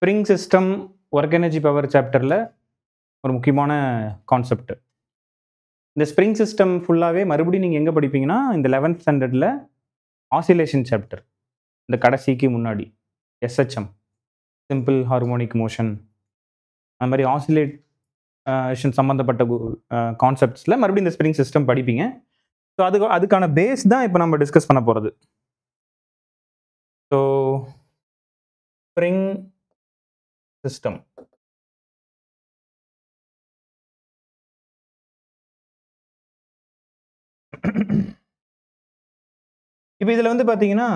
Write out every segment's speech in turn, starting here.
Spring system work energy power சாப்டரில் ஒரு முக்கியமான கான்செப்ட். இந்த ஸ்ப்ரிங் சிஸ்டம் ஃபுல்லாகவே மறுபடியும் நீங்கள் எங்கே படிப்பீங்கன்னா இந்த 11th ஸ்டாண்டர்டில் ஆசிலேஷன் சாப்டர், இந்த கடைசிக்கு முன்னாடி எஸ்ஹெச்எம், சிம்பிள் ஹார்மோனிக் மோஷன், அது மாதிரி ஆசிலேஷன் சம்மந்தப்பட்ட கான்செப்ட்ஸில் மறுபடியும் இந்த ஸ்ப்ரிங் சிஸ்டம் படிப்பீங்க. ஸோ அதுக்கான பேஸ் தான் இப்போ நம்ம டிஸ்கஸ் பண்ண போகிறது. ஸோ ஸ்ப்ரிங் சிஸ்டம் இப்போ இதில் வந்து பார்த்தீங்கன்னா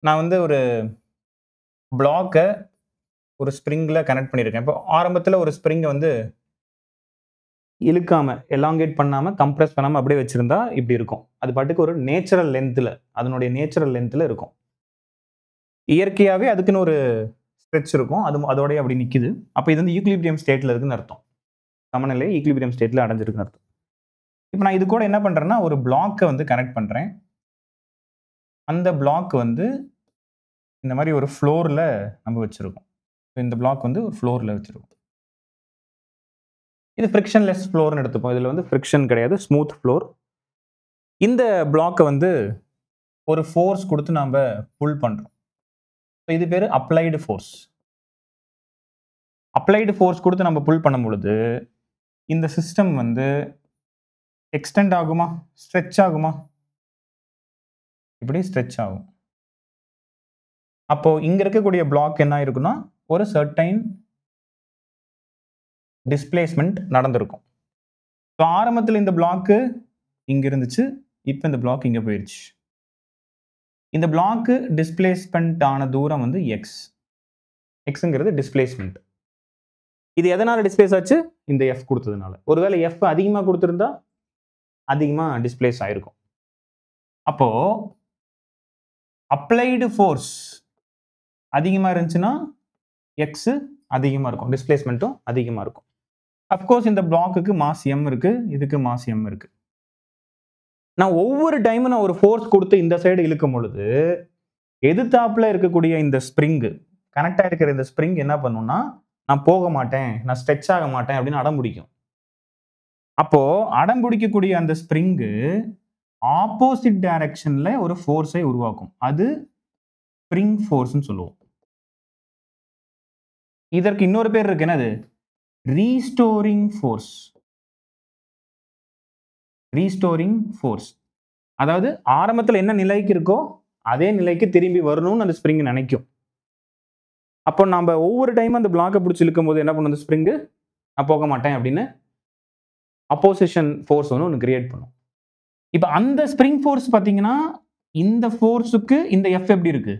நான் வந்து ஒரு பிளாக்கை ஒரு ஸ்ப்ரிங்கில் கனெக்ட் பண்ணியிருக்கேன். இப்போ ஆரம்பத்தில் ஒரு ஸ்ப்ரிங்கை வந்து இழுக்காமல், எலாங்கேட் பண்ணாமல், கம்ப்ரெஸ் பண்ணாமல் அப்படியே வச்சுருந்தா இப்படி இருக்கும். அது பாட்டுக்கு ஒரு நேச்சுரல் லென்த்தில், அதனுடைய நேச்சுரல் லென்த்தில் இருக்கும். இயற்கையாகவே அதுக்குன்னு ஒரு ஸ்ட்ரெச் இருக்கும், அதோடய அப்படி நிற்குது. அப்போ இது வந்து ஈக்லிபிரியம் ஸ்டேட்டில் இருக்குன்னு அர்த்தம். சமநிலை ஈக்லிபிரியம் ஸ்டேட்டில் அடைஞ்சிருக்குன்னு அர்த்தம். இப்போ நான் இது கூட என்ன பண்ணுறேன்னா ஒரு பிளாக்கை வந்து கனெக்ட் பண்ணுறேன். அந்த பிளாக் வந்து இந்த மாதிரி ஒரு ஃப்ளோரில் நம்ம வச்சுருக்கோம். இந்த பிளாக் வந்து ஒரு ஃப்ளோரில் வச்சுருக்கோம். இது ஃப்ரிக்ஷன்லெஸ் ஃப்ளோர்னு எடுத்துப்போம். இதில் வந்து ஃப்ரிக்ஷன் கிடையாது, ஸ்மூத் ஃப்ளோர். இந்த பிளாக்கை வந்து ஒரு ஃபோர்ஸ் கொடுத்து நாம் புல் பண்ணுறோம். இது பேர் அப்ளைடு ஃபோர்ஸ். அப்ளைடு ஃபோர்ஸ் கொடுத்து நம்ம புல் பண்ணும் பொழுது இந்த சிஸ்டம் வந்து எக்ஸ்டெண்ட் ஆகுமா, ஸ்ட்ரெச் ஆகுமா? இப்படி ஸ்ட்ரெச் ஆகும். அப்போ இங்க இருக்கக்கூடிய பிளாக் என்ன இருக்குன்னா ஒரு சர்டைன் டிஸ்பிளேஸ்மெண்ட் நடந்திருக்கும். ஸோ ஆரம்பத்தில் இந்த பிளாக்கு இங்க இருந்துச்சு, இப்போ இந்த பிளாக் இங்க போயிடுச்சு. இந்த பிளாக்கு டிஸ்பிளேஸ்மெண்ட் ஆன தூரம் வந்து எக்ஸ். எக்ஸுங்கிறது டிஸ்பிளேஸ்மெண்ட். இது எதனால டிஸ்பிளேஸ் ஆச்சு? இந்த எஃப் கொடுத்ததுனால. ஒருவேளை எஃப் அதிகமாக கொடுத்துருந்தா அதிகமாக டிஸ்பிளேஸ் ஆயிருக்கும். அப்போ அப்ளைடு ஃபோர்ஸ் அதிகமாக இருந்துச்சுன்னா எக்ஸ் அதிகமாக இருக்கும், டிஸ்பிளேஸ்மெண்ட்டும் அதிகமாக இருக்கும். அஃப்கோர்ஸ் இந்த பிளாக்குக்கு மாஸ் எம் இருக்கு, இதுக்கு மாஸ் எம் இருக்கு. நான் ஒவ்வொரு டைமும் நான் ஒரு ஃபோர்ஸ் கொடுத்து இந்த சைடு இழுக்கும் பொழுது எதிர்த்தாப்புல இருக்கக்கூடிய இந்த ஸ்ப்ரிங்கு, கனெக்ட் ஆகிருக்கிற இந்த ஸ்ப்ரிங் என்ன பண்ணும்னா நான் போக மாட்டேன், நான் ஸ்ட்ரெச் ஆக மாட்டேன் அப்படின்னு அடம் பிடிக்கும். அப்போ அடம் பிடிக்கக்கூடிய அந்த ஸ்ப்ரிங்கு ஆப்போசிட் டைரக்ஷன்ல ஒரு ஃபோர்ஸை உருவாக்கும். அது ஸ்ப்ரிங் ஃபோர்ஸ்னு சொல்லுவோம். இதற்கு இன்னொரு பேர் இருக்கு, என்னது? Restoring force. ரீஸ்டோரிங் ஃபோர்ஸ், அதாவது ஆரம்பத்தில் என்ன நிலைக்கு இருக்கோ அதே நிலைக்கு திரும்பி வரணும்னு அந்த ஸ்ப்ரிங் நினைக்கும். அப்போ நம்ம ஒவ்வொரு டைமும் அந்த பிளாக்கை பிடிச்சி இழுக்கும் போது என்ன பண்ணும் அந்த ஸ்ப்ரிங்கு? நான் போக மாட்டேன் அப்படின்னு அப்போசிஷன் ஃபோர்ஸ் ஒன்று கிரியேட் பண்ணும். இப்போ அந்த ஸ்ப்ரிங் ஃபோர்ஸ் பார்த்தீங்கன்னா இந்த ஃபோர்ஸுக்கு இந்த எஃப் எப்படி இருக்கு?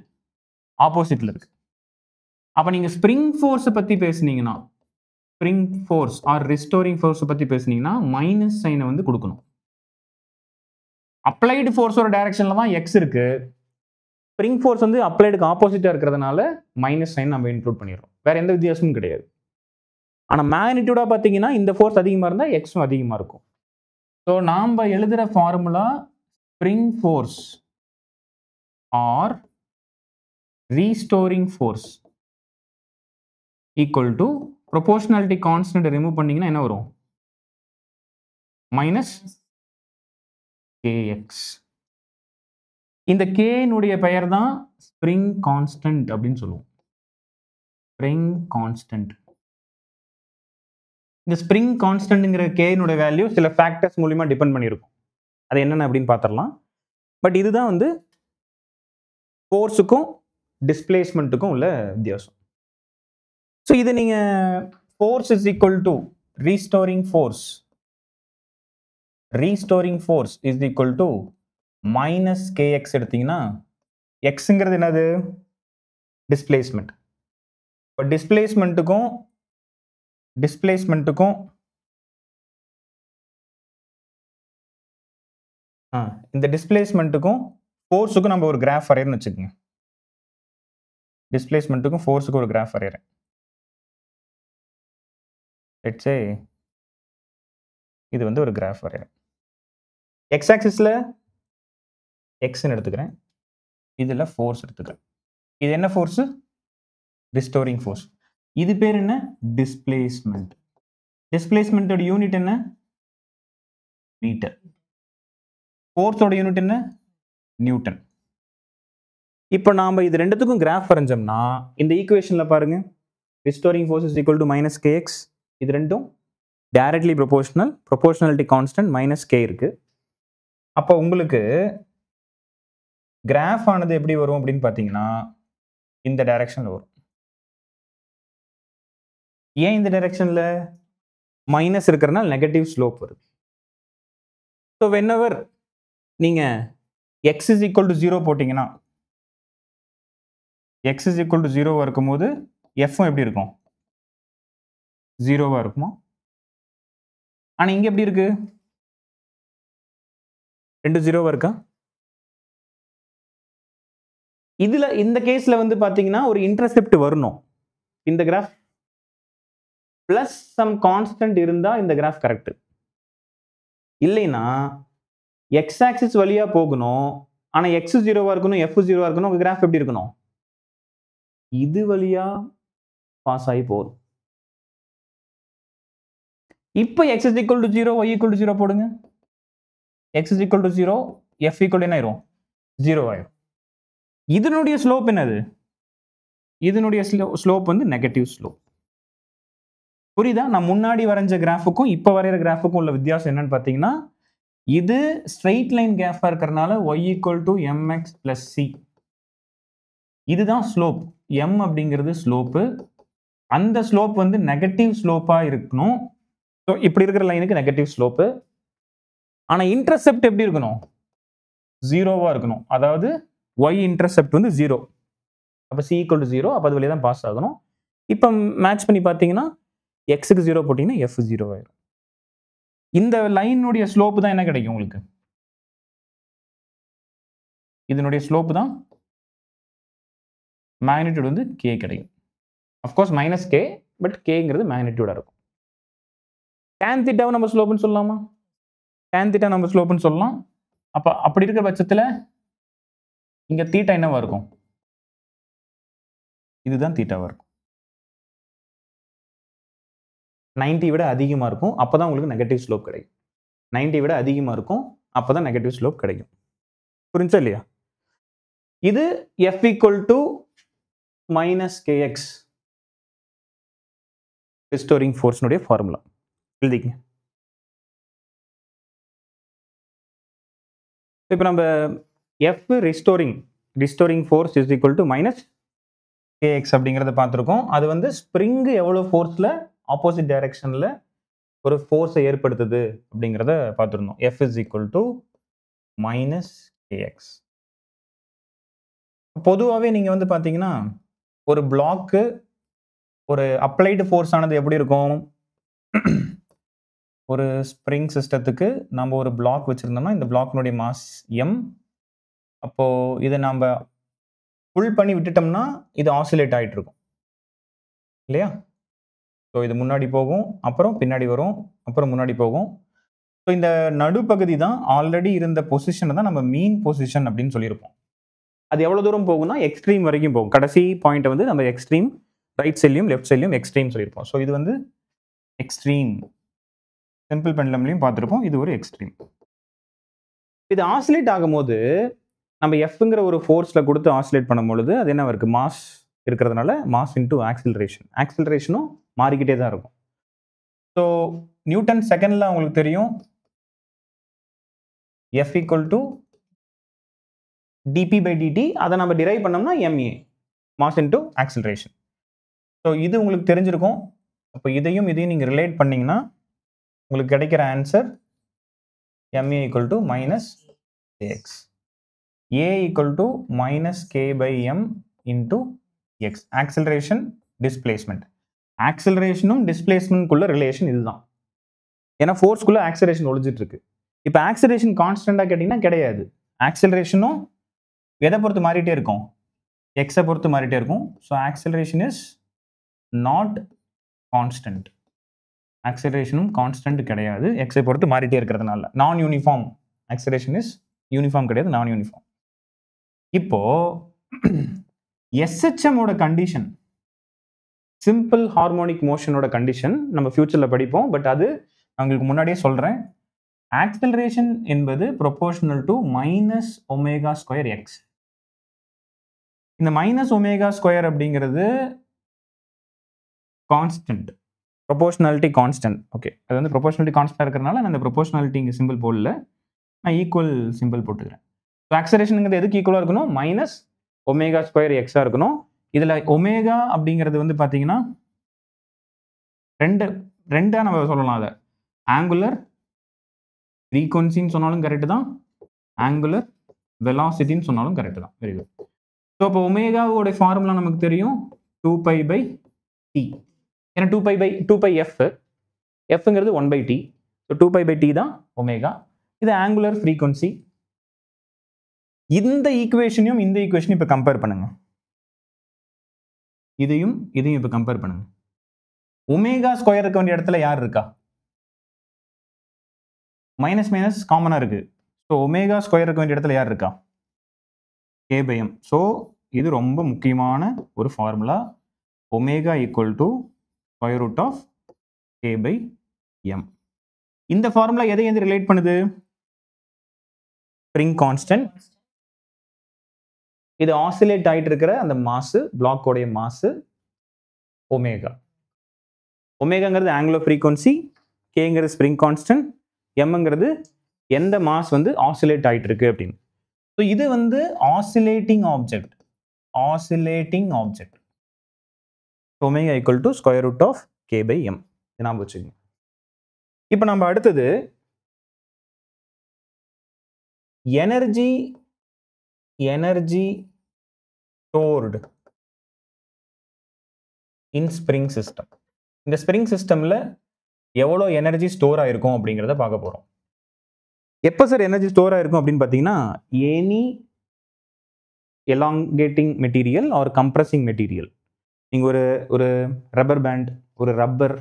ஆப்போசிட்ல இருக்கு. அப்போ நீங்க ஸ்ப்ரிங் ஃபோர்ஸை பத்தி பேசுனீங்கன்னா, ஸ்ப்ரிங் ஃபோர்ஸ் ஆர் ரிஸ்டோரிங் ஃபோர்ஸை பத்தி பேசுனீங்கன்னா மைனஸ் சைனை வந்து கொடுக்கணும். அப்ளைடு ஃபோர்ஸோட டைரக்ஷன்ல தான் எக்ஸ் இருக்கு. ஸ்ப்ரிங் ஃபோர்ஸ் வந்து அப்ளைடுக்கு ஆப்போசிட்டா இருக்கிறதுனால மைனஸ் சைன் நம்ம இன்க்ளூட் பண்ணிடுறோம். வேற எந்த வித்தியாசமும் கிடையாது. ஆனால் மேக்னிடியூடா பார்த்தீங்கன்னா இந்த ஃபோர்ஸ் அதிகமாக இருந்தால் எக்ஸும் அதிகமாக இருக்கும். ஸோ நாம் எழுதுகிற formula spring fours are restoring force equal to proportionality constant remove பண்ணீங்கன்னா என்ன வரும்? Minus kx. இந்த k-னுடைய பெயர் தான் ஸ்ப்ரிங் கான்ஸ்டன்ட் அப்படின்னு சொல்லுவோம். Spring constant. இந்த ஸ்ப்ரிங் கான்ஸ்டன்ட்ங்கிற k-னுடைய வேல்யூ சில ஃபேக்டர்ஸ் மூலமா டிபெண்ட் பண்ணியிருக்கும். அது என்னென்ன அப்படின்னு பார்த்துடலாம். பட் இதுதான் வந்து ஃபோர்ஸுக்கும் டிஸ்பிளேஸ்மெண்ட்டுக்கும் உள்ள வித்தியாசம். ஸோ இது நீங்க force is equal to restoring force. Restoring force is equal to minus kx எடுத்தீங்கன்னா எக்ஸுங்கிறது என்னது? டிஸ்பிளேஸ்மெண்ட். இப்போ டிஸ்பிளேஸ்மெண்ட்டுக்கும் இந்த டிஸ்பிளேஸ்மெண்ட்டுக்கும் ஃபோர்ஸுக்கும் நம்ம ஒரு கிராஃப் வரையறேன்னு வச்சுக்கோங்க. டிஸ்பிளேஸ்மெண்ட்டுக்கும் ஃபோர்ஸுக்கும் ஒரு கிராஃப் வரையறேன். லெட்ஸ் சே இது வந்து ஒரு கிராஃப் வரையறேன். எக்ஸ் ஆக்சிஸ்ல எக்ஸ்ன்னு எடுத்துக்கிறேன், இதில் ஃபோர்ஸ் எடுத்துக்கிறேன். இது என்ன ஃபோர்ஸு? restoring force. இது பேர் என்ன? displacement. displacement ஓட யூனிட் என்ன? மீட்டர். ஃபோர்ஸ் ஓட யூனிட் என்ன? நியூட்டன். இப்போ நாம இது ரெண்டுத்துக்கும் கிராஃப் வரைஞ்சோம்னா இந்த ஈக்குவேஷன்ல பாருங்க, restoring force is equal to minus kx. இது ரெண்டும் directly proportional, proportionality constant minus k இருக்கு. அப்போ உங்களுக்கு கிராஃப் ஆனது எப்படி வரும் அப்படின்னு பார்த்தீங்கன்னா இந்த டைரக்ஷன்ல வரும். ஏன் இந்த டைரக்ஷன்ல? மைனஸ் இருக்கிறனால நெகட்டிவ் ஸ்லோப் வருது. ஸோ வென்எவர் நீங்க x is equal to 0 போட்டீங்கன்னா, x is equal to 0 இருக்கும்போது f எப்படி இருக்கும்? 0 இருக்குமா? ஆனா இங்க எப்படி இருக்கு? 2 0 இருக்கா? இதுல இந்த கேஸ்ல வந்து பாத்தீங்கன்னா ஒரு இன்டர்செப்ட் வரணும். இந்த கிராஃப் பிளஸ் சம் கான்ஸ்டன்ட் இருந்தா இந்த கிராஃப் கரெக்ட். இல்லைன்னா எக்ஸ் ஆக்சிஸ் வழியா போகணும், ஆனா எக்ஸ் 0 இருக்கணும், எஃப் 0 இருக்கணும். உங்க கிராஃப் எப்படி இருக்கணும்? இது வழியா பாஸ் ஆகி போகுது. இப்போ x is equal to 0, y equal to 0 போடுங்க. x is equal to 0, f equal என்ன ஆயிரும்? 0 ஆயிரும். இதனுடைய ஸ்லோப் என்னது? இதனுடைய ஸ்லோப் வந்து நெகட்டிவ் ஸ்லோப். புரியுதா? நான் முன்னாடி வரைஞ்ச கிராஃபுக்கும் இப்போ வரைகிற கிராஃபுக்கும் உள்ள வித்தியாசம் என்னன்னு பார்த்தீங்கன்னா, இது ஸ்ட்ரெயிட் லைன் கிராஃபாக இருக்கிறனால y equal to mx plus c. இதுதான் ஸ்லோப். m அப்படிங்கிறது ஸ்லோப்பு. அந்த ஸ்லோப் வந்து நெகட்டிவ் ஸ்லோப்பாக இருக்கணும். ஸோ இப்படி இருக்கிற லைனுக்கு நெகட்டிவ் ஸ்லோப்பு. ஆனால் இன்டர்செப்ட் எப்படி இருக்கணும்? 0வா இருக்கணும். அதாவது y இன்டர்செப்ட் வந்து 0. அப்போ c equal to 0. அப்போ அது வழியாக தான் பாஸ் ஆகணும். இப்போ மேட்ச் பண்ணி பார்த்தீங்கன்னா எக்ஸுக்கு 0 போட்டிங்கன்னா எஃப் 0 ஆயிரும். இந்த லைனுடைய ஸ்லோப்பு தான் என்ன கிடைக்கும் உங்களுக்கு? இதனுடைய ஸ்லோப்பு தான் மேக்னிடியூட் வந்து k கிடைக்கும். அஃப்கோர்ஸ் மைனஸ் k, பட் கேங்கிறது மேக்னிடியூடாக இருக்கும். டேன் தீட்டாவை நம்ம ஸ்லோப்புன்னு சொல்லலாமா? டேன் தீட்டா நம்ம ஸ்லோப்புன்னு சொல்லலாம். அப்போ அப்படி இருக்கிற பட்சத்தில் இங்கே தீட்டா என்னவா இருக்கும்? இதுதான் தீட்டாவாக இருக்கும். 90 விட அதிகமாக இருக்கும். அப்போ தான் உங்களுக்கு நெகட்டிவ் ஸ்லோப் கிடைக்கும். 90 விட அதிகமாக இருக்கும். அப்போ தான் நெகட்டிவ் ஸ்லோப் கிடைக்கும். புரிஞ்சா இல்லையா? இது f equal to minus kx restoring force-னுடைய ஃபார்முலா எழுதிக்கங்க. இப்போ நம்ம f restoring force is equal to minus kx அப்படிங்கிறத பார்த்துருக்கோம். அது வந்து ஸ்ப்ரிங் எவ்வளோ ஃபோர்ஸில் ஆப்போசிட் டைரக்ஷனில் ஒரு ஃபோர்ஸை ஏற்படுத்துது அப்படிங்கிறத பார்த்துருந்தோம். f is equal to minus kx. பொதுவாகவே நீங்கள் வந்து பார்த்தீங்கன்னா ஒரு பிளாக்கு ஒரு அப்ளைடு ஃபோர்ஸ் ஆனது எப்படி இருக்கும்? ஒரு ஸ்ப்ரிங் சிஸ்டத்துக்கு நம்ம ஒரு பிளாக் வச்சுருந்தோம்னா இந்த பிளாக்னுடைய மாஸ் m. அப்போது இதை நம்ம புல் பண்ணி விட்டுட்டோம்னா இது ஆசிலேட் ஆகிட்டு இருக்கும் இல்லையா? ஸோ இது முன்னாடி போகும், அப்புறம் பின்னாடி வரும், அப்புறம் முன்னாடி போகும். ஸோ இந்த நடுப்பகுதி தான் ஆல்ரெடி இருந்த பொசிஷனை தான் நம்ம மீன் பொசிஷன் அப்படின்னு சொல்லியிருப்போம். அது எவ்வளோ தூரம் போகும்னா எக்ஸ்ட்ரீம் வரைக்கும் போகும். கடைசி பாயிண்ட்டை வந்து நம்ம எக்ஸ்ட்ரீம் ரைட் சைட்லையும் லெஃப்ட் சைட்லையும் எக்ஸ்ட்ரீம் சொல்லியிருப்போம். ஸோ இது வந்து எக்ஸ்ட்ரீம். சிம்பிள் பெண்டலம்லையும் பார்த்துருப்போம். இது ஒரு எக்ஸ்ட்ரீம். இது ஆசிலேட் ஆகும்போது நம்ம எஃப்ங்கிற ஒரு ஃபோர்ஸில் கொடுத்து ஆசிலேட் பண்ணும்பொழுது அது என்ன இருக்குது? மாஸ் இருக்கிறதுனால மாஸ் இன்டூ ஆக்சிலரேஷன். ஆக்சிலரேஷனும் மாறிக்கிட்டே தான் இருக்கும். ஸோ நியூட்டன் செகண்டில் உங்களுக்கு தெரியும் F equal to dp by dt. அதை நம்ம டிரைவ் பண்ணோம்னா ma, mass into acceleration. So இது உங்களுக்கு தெரிஞ்சிருக்கும். அப்போ இதையும் நீங்கள் ரிலேட் பண்ணிங்கன்னா உங்களுக்கு கிடைக்கிற answer ma equal to minus kx. a equal to minus k by m into x. Acceleration, displacement. ஆக்சிலரேஷனும் டிஸ்பிளேஸ்மெண்ட்குள்ள ரிலேஷன் இதுதான். ஏன்னா ஃபோர்ஸ்குள்ள ஆக்சிலரேஷன் ஒழிஞ்சிட்டு இருக்கு. இப்போ ஆக்சிலரேஷன் கான்ஸ்டன்டாக கேட்டிங்கன்னா கிடையாது. ஆக்சிலரேஷனும் எதை பொறுத்து மாறிட்டே இருக்கும்? எக்ஸை பொறுத்து மாறிட்டே இருக்கும். So acceleration is not constant. ஆக்சிலரேஷனும் கான்ஸ்டன்ட் கிடையாது, எக்ஸை பொறுத்து மாறிட்டே இருக்கிறதுனால. நான் யூனிஃபார்ம். ஆக்சிலரேஷன் இஸ் யூனிஃபார்ம் கிடையாது, நான் யூனிஃபார்ம். இப்போ எஸ்ஹெச்எம் ஓட கண்டிஷன் சிம்பிள் ஹார்மோனிக் மோஷனோட கண்டிஷன் நம்ம ஃபியூச்சர்ல படிப்போம். பட் அது உங்களுக்கு முன்னாடியே சொல்றேன். ஆக்சலரேஷன் என்பது proportional to minus omega square X. இந்த மைனஸ் ஒமேகா ஸ்கொயர் அப்படிங்கிறது கான்ஸ்டன்ட், ப்ரொபோர்ஷனாலிட்டி கான்ஸ்டன்ட். ஓகே, அது வந்து ப்ரொபோர்ஷனாலிட்டி கான்ஸ்டன்ட் இருக்கிறதுனால நான் இந்த ப்ரொபோர்ஷனாலிட்டி இங்கே சிம்பிள் போடல, நான் ஈக்குவல் சிம்பிள் போட்டுக்கிறேன். ஸோ ஆக்சலரேஷனுங்கிறது எதுக்கு ஈக்குவலாக இருக்கணும்? மைனஸ் ஒமேகா ஸ்கொயர் எக்ஸாக இருக்கணும். இதில் ஒமேகா அப்படிங்கிறது வந்து பார்த்தீங்கன்னா ரெண்டாக நம்ம சொல்லலாம். அதை ஆங்குலர் ஃப்ரீக்வன்சின்னு சொன்னாலும் கரெக்டு தான், ஆங்குலர் வெலாசிட்டின்னு சொன்னாலும் கரெக்டு தான். Very good. ஸோ இப்போ ஒமேகாவோட ஃபார்முலா நமக்கு தெரியும், 2π/t. ஏன்னா 2π/2πf, எஃப்ங்கிறது 1/t. ஸோ 2π/t தான் ஒமேகா. இது ஆங்குலர் ஃப்ரீக்வன்சி. இந்த ஈக்குவேஷனையும் இந்த ஈக்குவேஷனையும் இப்போ கம்பேர் பண்ணுங்க. இதையும் இப்போ கம்பேர் பண்ணுங்க. ஒமேகா ஸ்கொயர் இருக்க வேண்டிய இடத்துல யார் இருக்கா? மைனஸ் மைனஸ் காமனா இருக்கு. ஸோ ஒமேகா ஸ்கொயர் இருக்க வேண்டிய இடத்துல யார் இருக்கா? k/m. ஸோ இது ரொம்ப முக்கியமான ஒரு formula. Omega equal to square root of k/m. இந்த ஃபார்முலா எதை எது ரிலேட் பண்ணுது? Spring constant. இது ஆசிலேட் ஆகிட்டு இருக்கிற அந்த மாசு, பிளாக்கோடைய மாசு ஒமேகா. ஒமேகாங்கிறது ஆங்குலர் ஃப்ரீக்வன்சி, கேங்கிறது ஸ்ப்ரிங் கான்ஸ்டன்ட், எம்ங்கிறது எந்த மாஸ் வந்து ஆசிலேட் ஆகிட்டு இருக்கு அப்படின்னு. ஸோ இது வந்து oscillating object. Omega equal to square root of k/m. ஞாபகம் வச்சுக்கோங்க. இப்போ நம்ம அடுத்தது energy stored in spring system. இந்த ஸ்ப்ரிங் சிஸ்டம்ல எவ்வளோ எனர்ஜி ஸ்டோர் ஆயிருக்கும் அப்படிங்கிறத பார்க்க போறோம். எப்போ சார் எனர்ஜி ஸ்டோர் ஆயிருக்கும் அப்படின்னு பார்த்தீங்கன்னா, any elongating material or compressing material. நீங்கள் ஒரு ரப்பர் பேண்ட், ஒரு ரப்பர்,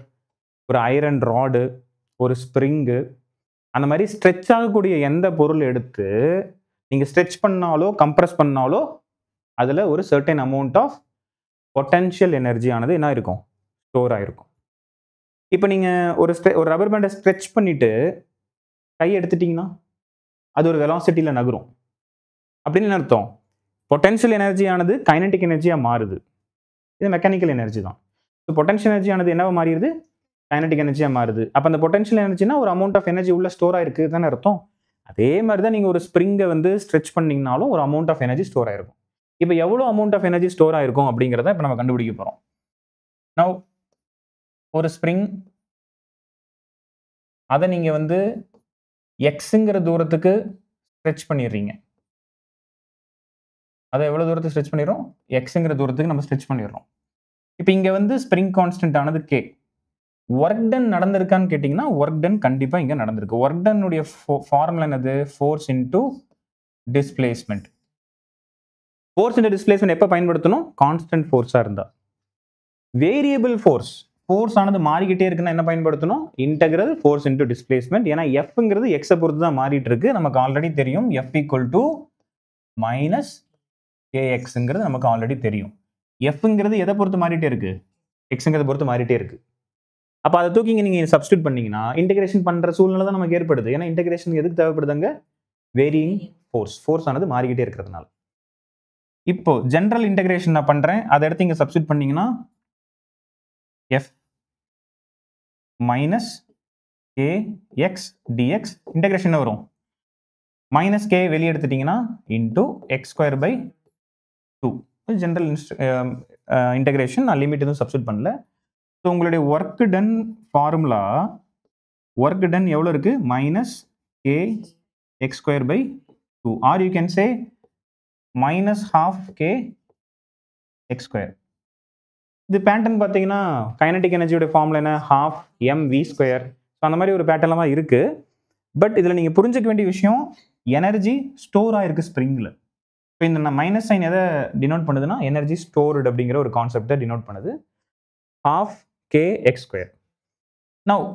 ஒரு ஐரன் ராடு, ஒரு ஸ்ப்ரிங்கு, அந்த மாதிரி ஸ்ட்ரெச் ஆகக்கூடிய எந்த பொருள் எடுத்து நீங்கள் ஸ்ட்ரெச் பண்ணாலோ கம்ப்ரஸ் பண்ணாலோ அதில் ஒரு certain amount of potential energy ஆனது என்ன இருக்கும்? ஸ்டோர் ஆகிருக்கும். இப்போ நீங்கள் ஒரு ரப்பர் பேண்டை ஸ்ட்ரெச் பண்ணிவிட்டு கை எடுத்துட்டிங்கன்னா அது ஒரு வெலாசிட்டியில் நகரும். அப்படின்னு என்ன அர்த்தம்? பொட்டன்ஷியல் எனர்ஜி ஆனது கைனடிக் எனர்ஜியாக மாறுது. இது மெக்கானிக்கல் எனர்ஜி தான். ஸோ பொட்டன்ஷியல் எனர்ஜி ஆனது என்னவா மாறிடுது? கைனடிக் எனர்ஜியாக மாறுது. அப்போ அந்த பொட்டன்ஷியல் எனர்ஜினா ஒரு அமௌண்ட் ஆஃப் எனர்ஜி உள்ள ஸ்டோர் ஆயிருக்கு தானே அர்த்தம். அதே மாதிரி தான் நீங்கள் ஒரு ஸ்ப்ரிங்கை வந்து ஸ்ட்ரெச் பண்ணிங்கனாலும் ஒரு அமௌண்ட் ஆஃப் எனர்ஜி ஸ்டோர் ஆயிருக்கும். இப்போ எவ்வளோ அமௌண்ட் ஆஃப் எனர்ஜி ஸ்டோர் ஆயிருக்கும் அப்படிங்கிறத இப்போ நம்ம கண்டுபிடிக்க போகிறோம். நவ் ஒரு ஸ்ப்ரிங், அதை நீங்கள் வந்து எக்ஸுங்கிற தூரத்துக்கு ஸ்ட்ரெச் பண்ணிடுறீங்க. அதை எவ்வளோ தூரத்துக்கு ஸ்ட்ரெச் பண்ணிடுறோம்? எக்ஸுங்கிற தூரத்துக்கு நம்ம ஸ்ட்ரெச் பண்ணிடுறோம். இப்போ இங்கே வந்து ஸ்ப்ரிங் கான்ஸ்டன்ட் ஆனது கே. ஒர்க் டன் நடந்திருக்கான்னு கேட்டிங்கன்னா ஒர்க் டன் கண்டிப்பாக இங்கே நடந்திருக்கு. ஒர்க் டன்னுடைய ஃபார்முலா என்னது? Force into displacement. Force into displacement எப்போ பயன்படுத்தணும்? கான்ஸ்டன்ட் ஃபோர்ஸாக இருந்தால். வேரியபிள் ஃபோர்ஸ் ஆனது மாறிக்கிட்டே இருக்குன்னா என்ன பயன்படுத்தணும்? Integral force into displacement. ஏன்னா எஃப்ங்கிறது எக்ஸை பொறுத்து தான் மாறிட்டு இருக்கு. நமக்கு ஆல்ரெடி தெரியும் எஃப் ஈக்குவல் டு மைனஸ் கேஎக்ஸுங்கிறது நமக்கு ஆல்ரெடி தெரியும். எஃப்ங்கிறது எதை பொறுத்து மாறிட்டே இருக்கு? எக்ஸுங்கிறத பொறுத்து மாறிட்டே இருக்கு. அப்போ அதை தூக்கி நீங்கள் சப்ஸ்டியூட் பண்ணீங்கன்னா இன்டெகிரேஷன் பண்ணுற சூழ்நிலை தான் நமக்கு ஏற்படுது. ஏன்னா இன்டெகிரேஷன் எதுக்கு தேவைப்படுதுங்க? வேரியிங் ஃபோர்ஸ் ஆனது மாறிக்கிட்டே இருக்கிறதுனால. இப்போ ஜென்ரல் இன்டெகிரேஷன் நான் பண்ணுறேன், அதை எடுத்து இங்கே சப்ஸ்டியூட் பண்ணீங்கன்னா F minus K X DX integration வரும். மைனஸ் கே வெளியே எடுத்துட்டீங்கன்னா into X square by 2. General integration. நான் லிமிட் எதுவும் சப்ஸ்டியூட் பண்ணல. ஸோ உங்களுடைய work done formula, work done எவ்வளோ இருக்கு? Minus K X square by 2 or you can say minus half K X square. இது பேட்டர்ன் பார்த்தீங்கன்னா கைனடிக் எனர்ஜியோட ஃபார்முலா என்ன? Half M V square. So அந்த மாதிரி ஒரு பேட்டர்லாம் இருக்கு. பட் இதில் நீங்கள் புரிஞ்சுக்க வேண்டிய விஷயம், எனர்ஜி ஸ்டோர் ஆயிருக்கு ஸ்ப்ரிங்கில். இப்போ இந்த மைனஸ் சைன் எதை டினோட் பண்ணுதுன்னா எனர்ஜி ஸ்டோர்டு அப்படிங்கிற ஒரு கான்செப்டை டினோட் பண்ணுது. Half K X square. Now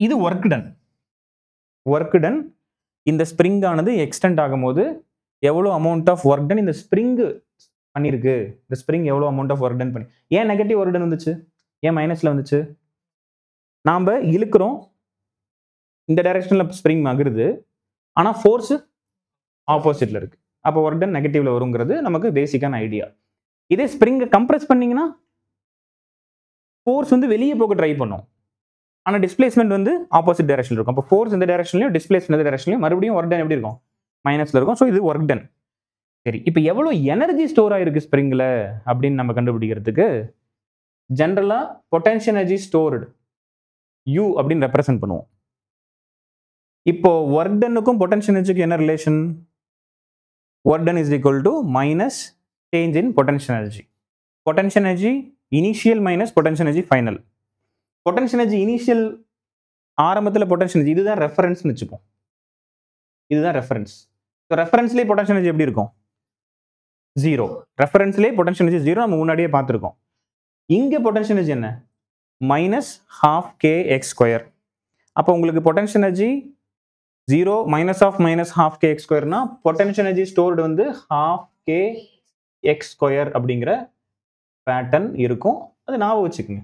இது ஒர்க் டன். இந்த ஸ்ப்ரிங் ஆனது எக்ஸ்டெண்ட் ஆகும்போது எவ்வளோ அமௌண்ட் ஆஃப் ஒர்க் டன் இந்த ஸ்ப்ரிங் பண்ணியிருக்கு? இந்த ஸ்ப்ரிங் எவ்வளோ அமௌண்ட் ஆஃப் ஒர்க் டன் பண்ணி, ஏன் நெகட்டிவ் ஒர்க் டன் வந்துச்சு? ஏன் மைனஸில் வந்துச்சு? நாம் இழுக்கிறோம், இந்த டைரக்ஷனில் ஸ்ப்ரிங் நகருது, ஆனால் ஃபோர்ஸு ஆப்போசிட்டில் இருக்குது. அப்போ ஒர்க் டன் நெகட்டிவ்ல வருங்கிறது நமக்கு பேசிக்கான ஐடியா. இதே ஸ்ப்ரிங்கை கம்ப்ரெஸ் பண்ணிங்கன்னா ஃபோர்ஸ் வந்து வெளியே போக ட்ரை பண்ணும், ஆனால் டிஸ்பிளேஸ்மெண்ட் வந்து ஆப்போசிட் டைரக்ஷனில் இருக்கும். அப்போ ஃபோர்ஸ் இந்த டைரக்ஷன்லையும் டிஸ்பிளேஸ்மெண்ட் இந்த டைரக்ஷன்லையும் மறுபடியும் ஒர்க் டன் எப்படி இருக்கும்? மைனஸில் இருக்கும். ஸோ இது ஒர்க் டன். சரி, இப்போ எவ்வளோ எனர்ஜி ஸ்டோர் ஆகிருக்கு ஸ்ப்ரிங்கில் அப்படின்னு நம்ம கண்டுபிடிக்கிறதுக்கு ஜென்ரலாக பொட்டன்ஷியல் எனர்ஜி ஸ்டோர்டு U அப்படின்னு ரெப்ரசென்ட் பண்ணுவோம். இப்போ ஒர்க் டன்னுக்கும் பொட்டன்ஷியல் எனர்ஜிக்கு என்ன relation? Work done is equal to minus change in potential energy. Potential energy initial minus potential energy final. Potential energy initial ஆரம்பத்தில் பொட்டன்ஷியல் எனர்ஜி இதுதான் ரெஃபரன்ஸ்னு வச்சுப்போம். இதுதான் ரெஃபரன்ஸ். ஸோ ரெஃபரன்ஸ்லேயே பொட்டன்ஷியல் எனர்ஜி எப்படி இருக்கும்? 0. ரெஃபரன்ஸ்லேயே பொட்டன்ஷியல் எனர்ஜி 0 நம்ம முன்னாடியே பார்த்துருக்கோம். இங்கே பொட்டன்ஷியல் எனர்ஜி என்ன? Minus ½ kx². அப்போ உங்களுக்கு potential energy 0 minus of minus ½ kx²னா பொட்டன்ஷியல் எனர்ஜி ஸ்டோர்டு வந்து ½ kx² அப்படிங்கிற பேட்டர்ன் இருக்கும். அது ஞாபகம் வச்சுக்கோங்க.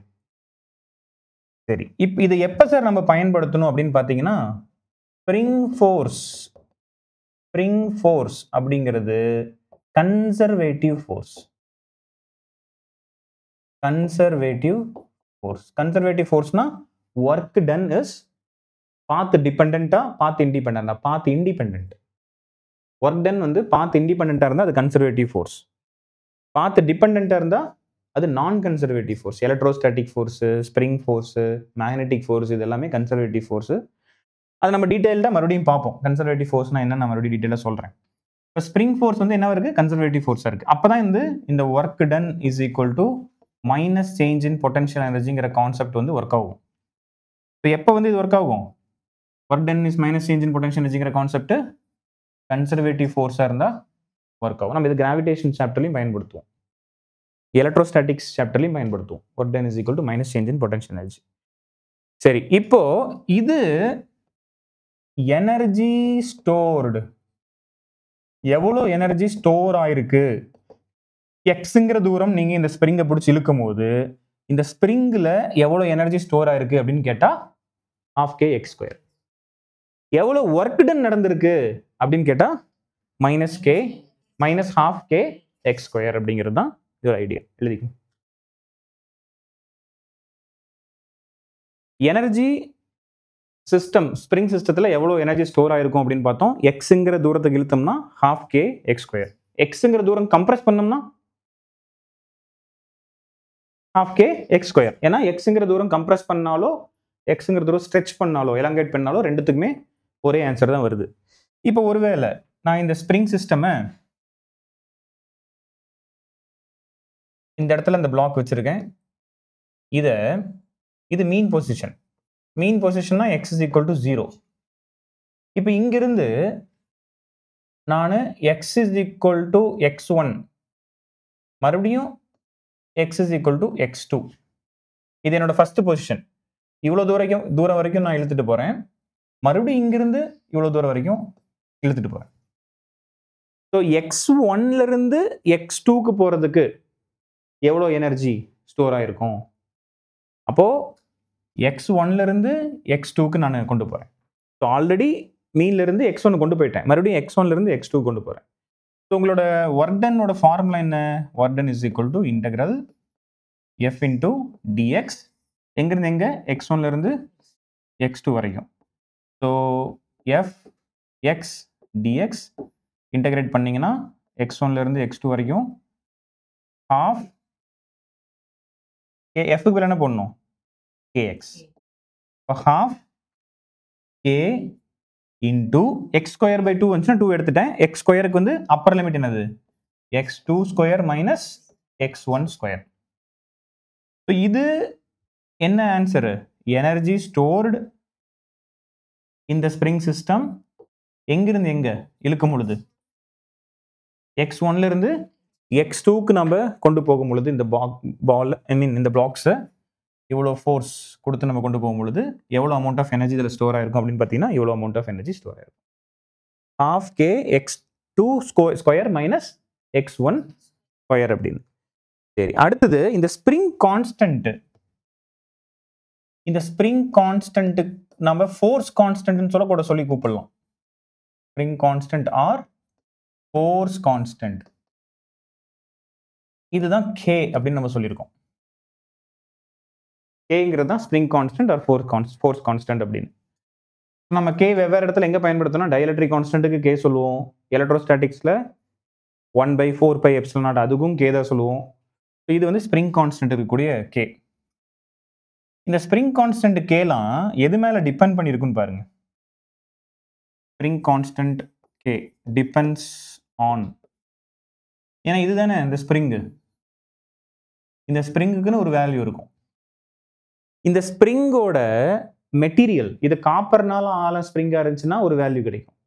சரி, இப்போ இதை எப்போ சார் நம்ம பயன்படுத்தணும் அப்படின்னு பார்த்தீங்கன்னா, ஸ்ப்ரிங் ஃபோர்ஸ் அப்படிங்கிறது கன்சர்வேட்டிவ் ஃபோர்ஸ். கன்சர்வேட்டிவ் ஃபோர்ஸ்னா ஒர்க் டன் இஸ் பாத் டிபெண்டா பாத் இண்டிபெண்டா? Path independent. ஒர்க் டன் வந்து பாத் இண்டிபெண்டா இருந்தால் அது கன்சர்வேட்டிவ் ஃபோர்ஸ். பாத் டிபெண்டா இருந்தால் அது நான் conservative force. Electrostatic force, spring force, magnetic force இது எல்லாமே கன்சர்வேட்டிவ் ஃபோர்ஸு. அது நம்ம டீட்டெயில்டாக மறுபடியும் பார்ப்போம். கன்சர்வேட்டிவ் ஃபோர்ஸ்னா என்ன நான் மறுபடியும் டீட்டெயிலாக சொல்கிறேன். இப்போ ஸ்ப்ரிங் ஃபோர்ஸ் வந்து என்ன இருக்குது? கன்சர்வேட்டிவ் ஃபோர்ஸாக இருக்குது. அப்போ தான் இந்த work done is equal to minus change in potential எனர்ஜிங்கிற கான்செப்ட் வந்து ஒர்க் ஆகும். இப்போ எப்போ வந்து இது ஒர்க் ஆகும்? Work done is minus change in potential எனர்ஜிங்கிற கான்செப்ட் கன்சர்வேட்டிவ் ஃபோர்ஸாக இருந்தால் ஒர்க் ஆகும். நம்ம இது கிராவிடேஷன் சாப்டர்லையும் பயன்படுத்துவோம், எலக்ட்ரோஸ்டாட்டிக்ஸ் சாப்டர்லையும் பயன்படுத்துவோம். Work done is equal to minus change in potential energy. சரி, இப்போ இது எனர்ஜி ஸ்டோர்டு, எவ்வளோ எனர்ஜி ஸ்டோர் ஆயிருக்கு, எக்ஸுங்கிற தூரம் நீங்க இந்த ஸ்ப்ரிங்கை பிடிச்சி இழுக்கும் போது இந்த ஸ்ப்ரிங்கில் எவ்வளோ எனர்ஜி ஸ்டோர் ஆயிருக்கு அப்படின்னு கேட்டால் ½ kx². எவ்வளோ ஒர்க் டன் நடந்திருக்கு அப்படின்னு கேட்டால் மைனஸ் ½ kx² அப்படிங்கிறது தான் இது ஒரு ஐடியா. எழுதிக்கணும். எனர்ஜி சிஸ்டம், ஸ்ப்ரிங் சிஸ்டத்தில் எவ்வளோ எனர்ஜி ஸ்டோர் ஆயிருக்கும் அப்படின்னு பார்த்தோம். எக்ஸுங்கிற தூரத்துக்கு இழுத்தோம்னா ½ kx². எக்ஸுங்கிற தூரம் கம்ப்ரெஸ் பண்ணோம்னா ½ kx². ஏன்னா எக்ஸுங்கிற தூரம் கம்ப்ரெஸ் பண்ணாலோ எக்ஸுங்கிற தூரம் ஸ்ட்ரெச் பண்ணாலோ எலாங்கேட் பண்ணாலோ ரெண்டுத்துக்குமே ஒரே ஆன்சர் தான் வருது. இப்போ ஒருவேளை நான் இந்த ஸ்ப்ரிங் சிஸ்டமை இந்த இடத்துல இந்த பிளாக் வச்சிருக்கேன். இது மீன் பொசிஷன். மீன் பொசிஷன்னா x is equal to 0. இப்போ இங்கிருந்து நான் x is equal to x1 மறுபடியும் x is equal to x2. இது என்னோட ஃபர்ஸ்ட் பொசிஷன். இவ்வளோ தூரம் வரைக்கும் நான் இழுத்துட்டு போகிறேன். மறுபடியும் இங்கிருந்து இவ்வளோ தூரம் வரைக்கும் இழுத்துட்டு போகிறேன். ஸோ x1லேருந்து x2க்கு போகிறதுக்கு எவ்வளோ எனர்ஜி ஸ்டோர் ஆகிருக்கும்? அப்போது x1லேருந்து x2க்கு நான் கொண்டு போகிறேன். ஸோ ஆல்ரெடி மீன்லேருந்து x1 கொண்டு போயிட்டேன். மறுபடியும் x1லேருந்து x2 கொண்டு போகிறேன். ஸோ உங்களோட ஒர்க் டன்னோட ஃபார்முலா என்ன? Work done is equal to integral f into dx. எங்கேருந்து எங்கே? x1லேருந்து x2 வரைக்கும். So f x dx integrate பண்ணிங்கன்னா x1லேருந்து x2 வரைக்கும் ½ fக்கு பேர் என்ன போடணும்? kx. இப்போ ½ k இன்டூ x²/2 வந்துச்சுன்னா 2 எடுத்துட்டேன். x²க்கு வந்து அப்பர் லிமிட் என்னது? x2² minus x1². ஸோ இது என்ன ஆன்சரு? எனர்ஜி ஸ்டோர்டு இந்த ஸ்ப்ரிங் சிஸ்டம் எங்கிருந்து எங்க இழுக்கும் பொழுது x1லேருந்து x2க்கு நம்ம கொண்டு போகும் பொழுது இந்த இந்த பிளாக்ஸை இவ்வளோ ஃபோர்ஸ் கொடுத்து நம்ம கொண்டு போகும் பொழுது எவ்வளோ அமௌண்ட் ஆஃப் எனர்ஜி இதில் ஸ்டோர் ஆயிருக்கும் அப்படின்னு பார்த்தீங்கன்னா இவ்வளோ அமௌண்ட் ஆஃப் எனர்ஜி ஸ்டோர் ஆயிருக்கும். ½ kx2² மைனஸ் x1² அப்படின்னு. சரி, அடுத்தது இந்த ஸ்ப்ரிங் கான்ஸ்டன்ட் இந்த ஸ்ப்ரிங் கான்ஸ்டன்ட் நம்ம ஃபோர்ஸ் கான்ஸ்டன்ட்னு கூட சொல்லி கூப்பிடலாம். Spring constant or force constant. இதுதான் K அப்படின்னு நம்ம சொல்லியிருக்கோம். Kங்கிறது தான் spring constant or force constant அப்படின்னு. நம்ம K வெவ்வேறு இடத்துல எங்க பயன்படுத்தணும்? டைஎலக்ட்ரிக் கான்ஸ்டன்ட்டுக்கு K சொல்லுவோம். எலக்ட்ரோஸ்டாட்டிக்ஸ்ல 1/4πε0 அதுக்கும் K தான் சொல்லுவோம். இது வந்து ஸ்ப்ரிங் கான்ஸ்டன்ட் இருக்கக்கூடிய K. இந்த ஸ்ப்ரிங் கான்ஸ்டன்ட் Kலாம் எது மேல டிபெண்ட் பண்ணியிருக்குன்னு பாருங்க. Spring constant K depends on, ஏன்னா இதுதானே இந்த ஸ்ப்ரிங். இந்த ஸ்ப்ரிங்குக்குன்னு ஒரு வேல்யூ இருக்கும். இந்த ஸ்ப்ரிங்கோட மெட்டீரியல், இது காப்பர்னால ஆன ஸ்ப்ரிங்கா இருந்துச்சுன்னா ஒரு வேல்யூ கிடைக்கும்.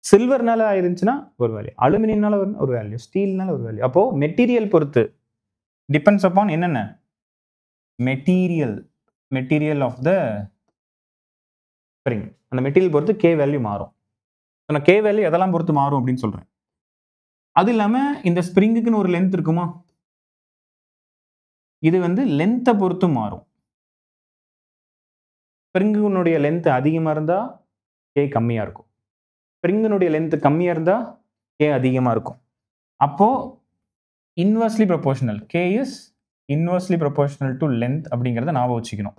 சில்வர்னால ஆயிருந்துச்சுன்னா ஒரு வேல்யூ, அலுமினியம்னால ஒரு வேல்யூ, ஸ்டீல்னால ஒரு வேல்யூ. அப்போ மெட்டீரியல் பொறுத்து டிபெண்ட்ஸ் அப்பான் என்னென்ன மெட்டீரியல் ஆஃப் த ஸ்ப்ரிங். அந்த மெட்டீரியல் பொறுத்து K வேல்யூ மாறும். நான் K வேல்யூ எதெல்லாம் பொறுத்து மாறும் அப்படின்னு சொல்றேன். அது இல்லாம இந்த ஸ்ப்ரிங்குக்குன்னு ஒரு லென்த் இருக்குமா? இது வந்து லென்த்தை பொறுத்து மாறும். ஸ்ப்ரிங்குனுடைய லென்த் அதிகமா இருந்தா K கம்மியா இருக்கும். ஸ்ப்ரிங்குனுடைய லென்த் கம்மியா இருந்தா K அதிகமா இருக்கும். அப்போ inversely proportional, K is inversely proportional to length அப்படிங்கிறத ஞாபகம் வச்சுக்கணும்.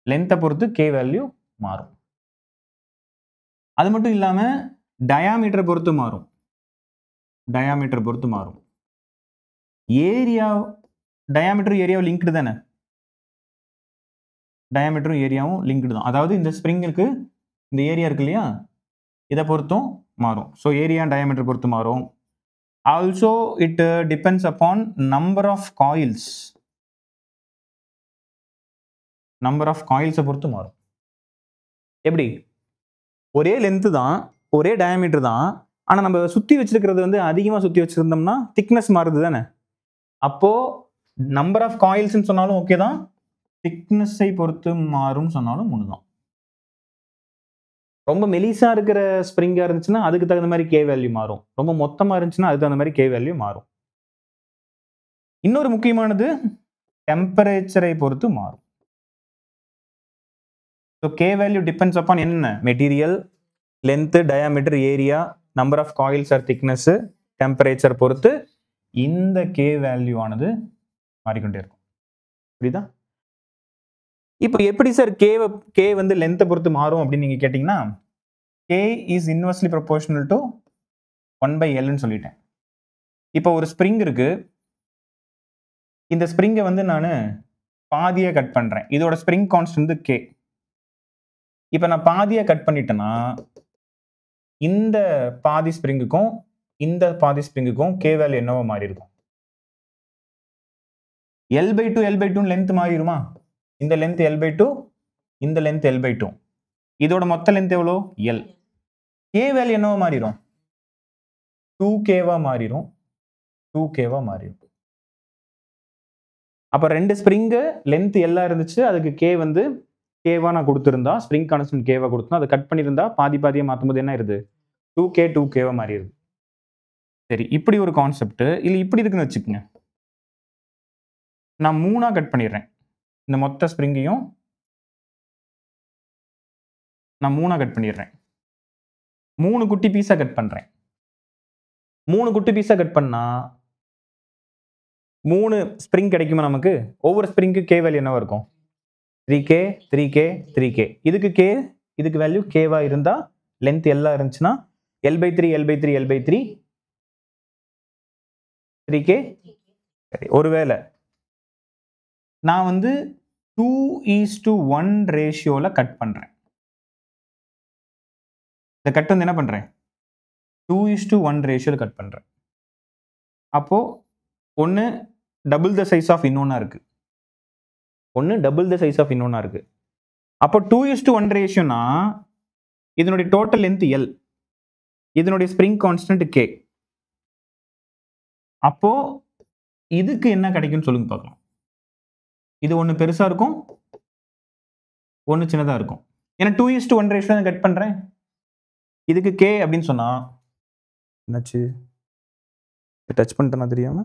லென்த்தை பொறுத்து K வேல்யூ மாறும். அது மட்டும் இல்லாம டயாமீட்டர் பொறுத்து மாறும். ஏரியா, டயாமீட்டர் ஏரியாவும் லிங்க்டு தானே. டயாமீட்டரும் ஏரியாவும் லிங்க்டு தான். அதாவது இந்த ஸ்ப்ரிங்குக்கு இந்த ஏரியா இருக்கு இல்லையா, இதை பொறுத்தும் மாறும். ஸோ ஏரியா டயாமீட்டர் பொறுத்து மாறும். Also it depends upon number of coils. Number of காயில்ஸை பொறுத்து மாறும். எப்படி? ஒரே லென்த்து தான், ஒரே டயாமீட்டர் தான், ஆனால் நம்ம சுற்றி வச்சிருக்கிறது வந்து அதிகமாக சுற்றி வச்சிருந்தோம்னா திக்னஸ் மாறுது தானே. அப்போ நம்பர் ஆஃப் காயில்ஸ்ன்னு சொன்னாலும் ஓகே தான், திக்னஸை பொறுத்து மாறும் சொன்னாலும் ஒன்று தான். ரொம்ப மெலிசா இருக்கிற ஸ்ப்ரிங்கா இருந்துச்சுன்னா அதுக்கு தகுந்த மாதிரி K வேல்யூ மாறும். ரொம்ப மொத்தமா இருந்துச்சுன்னா அதுக்கு தகுந்த மாதிரி K வேல்யூ மாறும். இன்னொரு முக்கியமானது டெம்பரேச்சரை பொறுத்து மாறும். So K value depends upon என்ன? Material, length, diameter, area, number of coils or thickness, temperature பொறுத்து இந்த K வேல்யூ ஆனது மாறிக்கொண்டே இருக்கும். புரியுதா? இப்போ எப்படி சார் K வந்து லென்த்தை பொறுத்து மாறும் அப்படின்னு நீங்க கேட்டீங்கன்னா, K is inversely proportional to 1/Lன்னு சொல்லிட்டேன். இப்போ ஒரு ஸ்ப்ரிங் இருக்கு. இந்த ஸ்ப்ரிங்கை வந்து நான் பாதியா கட் பண்றேன். இதோட ஸ்ப்ரிங் கான்ஸ்டன்ட் K. இப்போ நான் பாதியா கட் பண்ணிட்டேன்னா இந்த பாதி ஸ்ப்ரிங்குக்கும் இந்த பாதி ஸ்ப்ரிங்குக்கும் K வேல்யூ என்னவோ மாறி இருக்கும். L/2 length மாறிடுமா? இந்த லென்த் L/2, இந்த லென்த் L/2. இதோட மொத்த லென்த் எவ்வளோ? L. K வேல்யூ என்னவோ மாறிடும், 2K-வா மாறிடும். 2K-வா மாறிடும். அப்போ ரெண்டு ஸ்ப்ரிங்கு லென்த் L இருந்துச்சு, அதுக்கு K வந்து K-வா நான் கொடுத்துருந்தா, ஸ்ப்ரிங் கான்ஸ்டன்ட் K-வா கொடுத்தா, அதை கட் பண்ணியிருந்தா பாதி பாதியாக மாற்றும் போது என்ன ஆயிருது? 2K-2K-வா மாறிடுது. சரி, இப்படி ஒரு கான்செப்ட். இல்லை இப்படி இருக்குன்னு வச்சுக்கோங்க. நான் 3ஆ கட் பண்ணிடுறேன். இந்த மொத்த ஸ்ப்ரிங்கையும் நான் 3ஆ கட் பண்ணிடுறேன். 3 குட்டி பீஸா கட் பண்றேன். 3 குட்டி பீஸா கட் பண்ணா 3 ஸ்ப்ரிங் கிடைக்குமா நமக்கு? ஒவ்வொரு ஸ்ப்ரிங்க்கு K வேல்யூ என்னவா இருக்கும்? 3K, 3K, 3K. இதுக்கு வேல்யூ K-வா இருந்தா, லென்த் L இருந்துச்சுன்னா L/3, L/3, L/3, 3K. சரி, ஒருவேளை நான் வந்து 2:1 ரேஷியோல கட் பண்றேன். இந்த கட் வந்து என்ன பண்றேன்? 2:1 ரேஷியோல கட் பண்றேன். அப்போ ஒன்னு டபுள் த சைஸ் ஆஃப் இன்னொன்னா இருக்கு. அப்போ 2:1 ரேஷியோனா இதனுடைய டோட்டல் லென்த் L, இதனுடைய ஸ்ப்ரிங் கான்ஸ்டன்ட் K. அப்போ இதுக்கு என்ன கிடைக்கும்னு சொல்லுங்க பார்க்கலாம். இது ஒன்று பெருசா இருக்கும், ஒன்று சின்னதா இருக்கும். ஏன்னா 2:1 ரேஷியோல கட் பண்றேன். இதுக்கு K அப்படின்னு சொன்னா என்னாச்சு? டச் பண்ணிட்டேனா தெரியாம?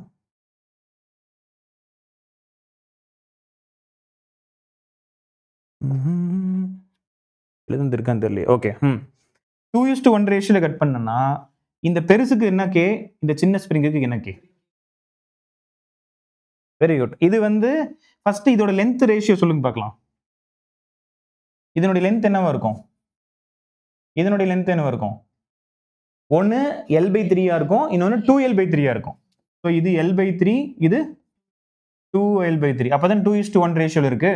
எழுந்திருக்கான்னு தெரியல. ஓகே. 2:1 ரேஷியோல கட் பண்ணனா இந்த பெருசுக்கு என்ன கே, இந்த சின்ன ஸ்ப்ரிங்குக்கு என்ன கே? Very good. இது வந்து ஃபர்ஸ்ட் இதோட லென்த் ரேஷியோ சொல்லுங்க பார்க்கலாம். இதனுடைய லென்த் என்னவா இருக்கும்? இதனுடைய லென்த் என்னவா இருக்கும்? ஒன்னு L/3 இருக்கும், இன்னொன்னு 2L/3 இருக்கும். ஸோ இது L/3, இது 2L/3. அப்பதான் 2:1 ரேஷியோல இருக்கு.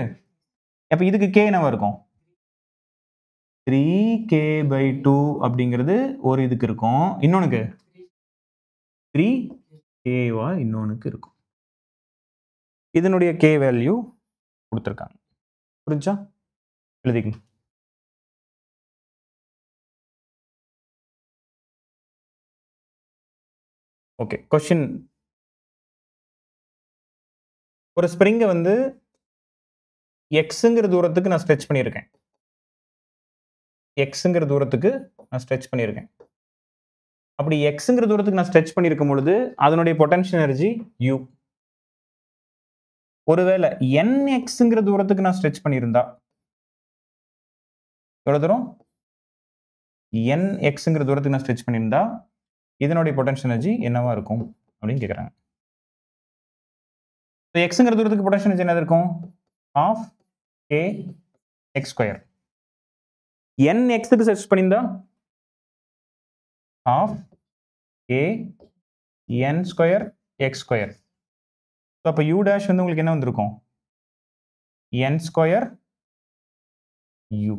அப்ப இதுக்கு கே என்னவா இருக்கும்? 3k/2 அப்படிங்கிறது ஒரு இதுக்கு இருக்கும். இன்னொன்னுக்கு 3k இன்னொன்னுக்கு இருக்கும். இதனுடைய k வேல்யூ கொடுத்திருக்காங்க. புரிஞ்சா? எழுதிக்கங்க. ஓகே. கொஸ்டின். ஒரு ஸ்ப்ரிங்கை வந்து எக்ஸுங்கிற தூரத்துக்கு நான் ஸ்ட்ரெச் பண்ணியிருக்கேன். எக்ஸுங்கிற தூரத்துக்கு நான் ஸ்ட்ரெச் பண்ணியிருக்கேன். அப்படி எக்ஸுங்கிற தூரத்துக்கு நான் ஸ்ட்ரெச் பண்ணியிருக்கும் பொழுது அதனுடைய பொட்டன்ஷியல் எனர்ஜி u. ஒருவேளை nxங்கிற தூரத்துக்கு நான் ஸ்ட்ரெச் பண்ணியிருந்தா எவ்வளவு தூரம்? nxங்கிற தூரத்துக்கு நான் ஸ்ட்ரெச் பண்ணியிருந்தா இதனுடைய பொட்டன்ஷியல் எனர்ஜி என்னவா இருக்கும் அப்படின்னு கேட்குறாங்க. எக்ஸுங்கிற தூரத்துக்கு பொட்டன்ஷியல் எனர்ஜி என்ன இருக்கும்? ½ k x². nxக்கு ஸ்ட்ரெச் பண்ணியிருந்தா ½ k n² x². அப்போ u dash வந்து உங்களுக்கு என்ன வந்திருக்கும்? n² u.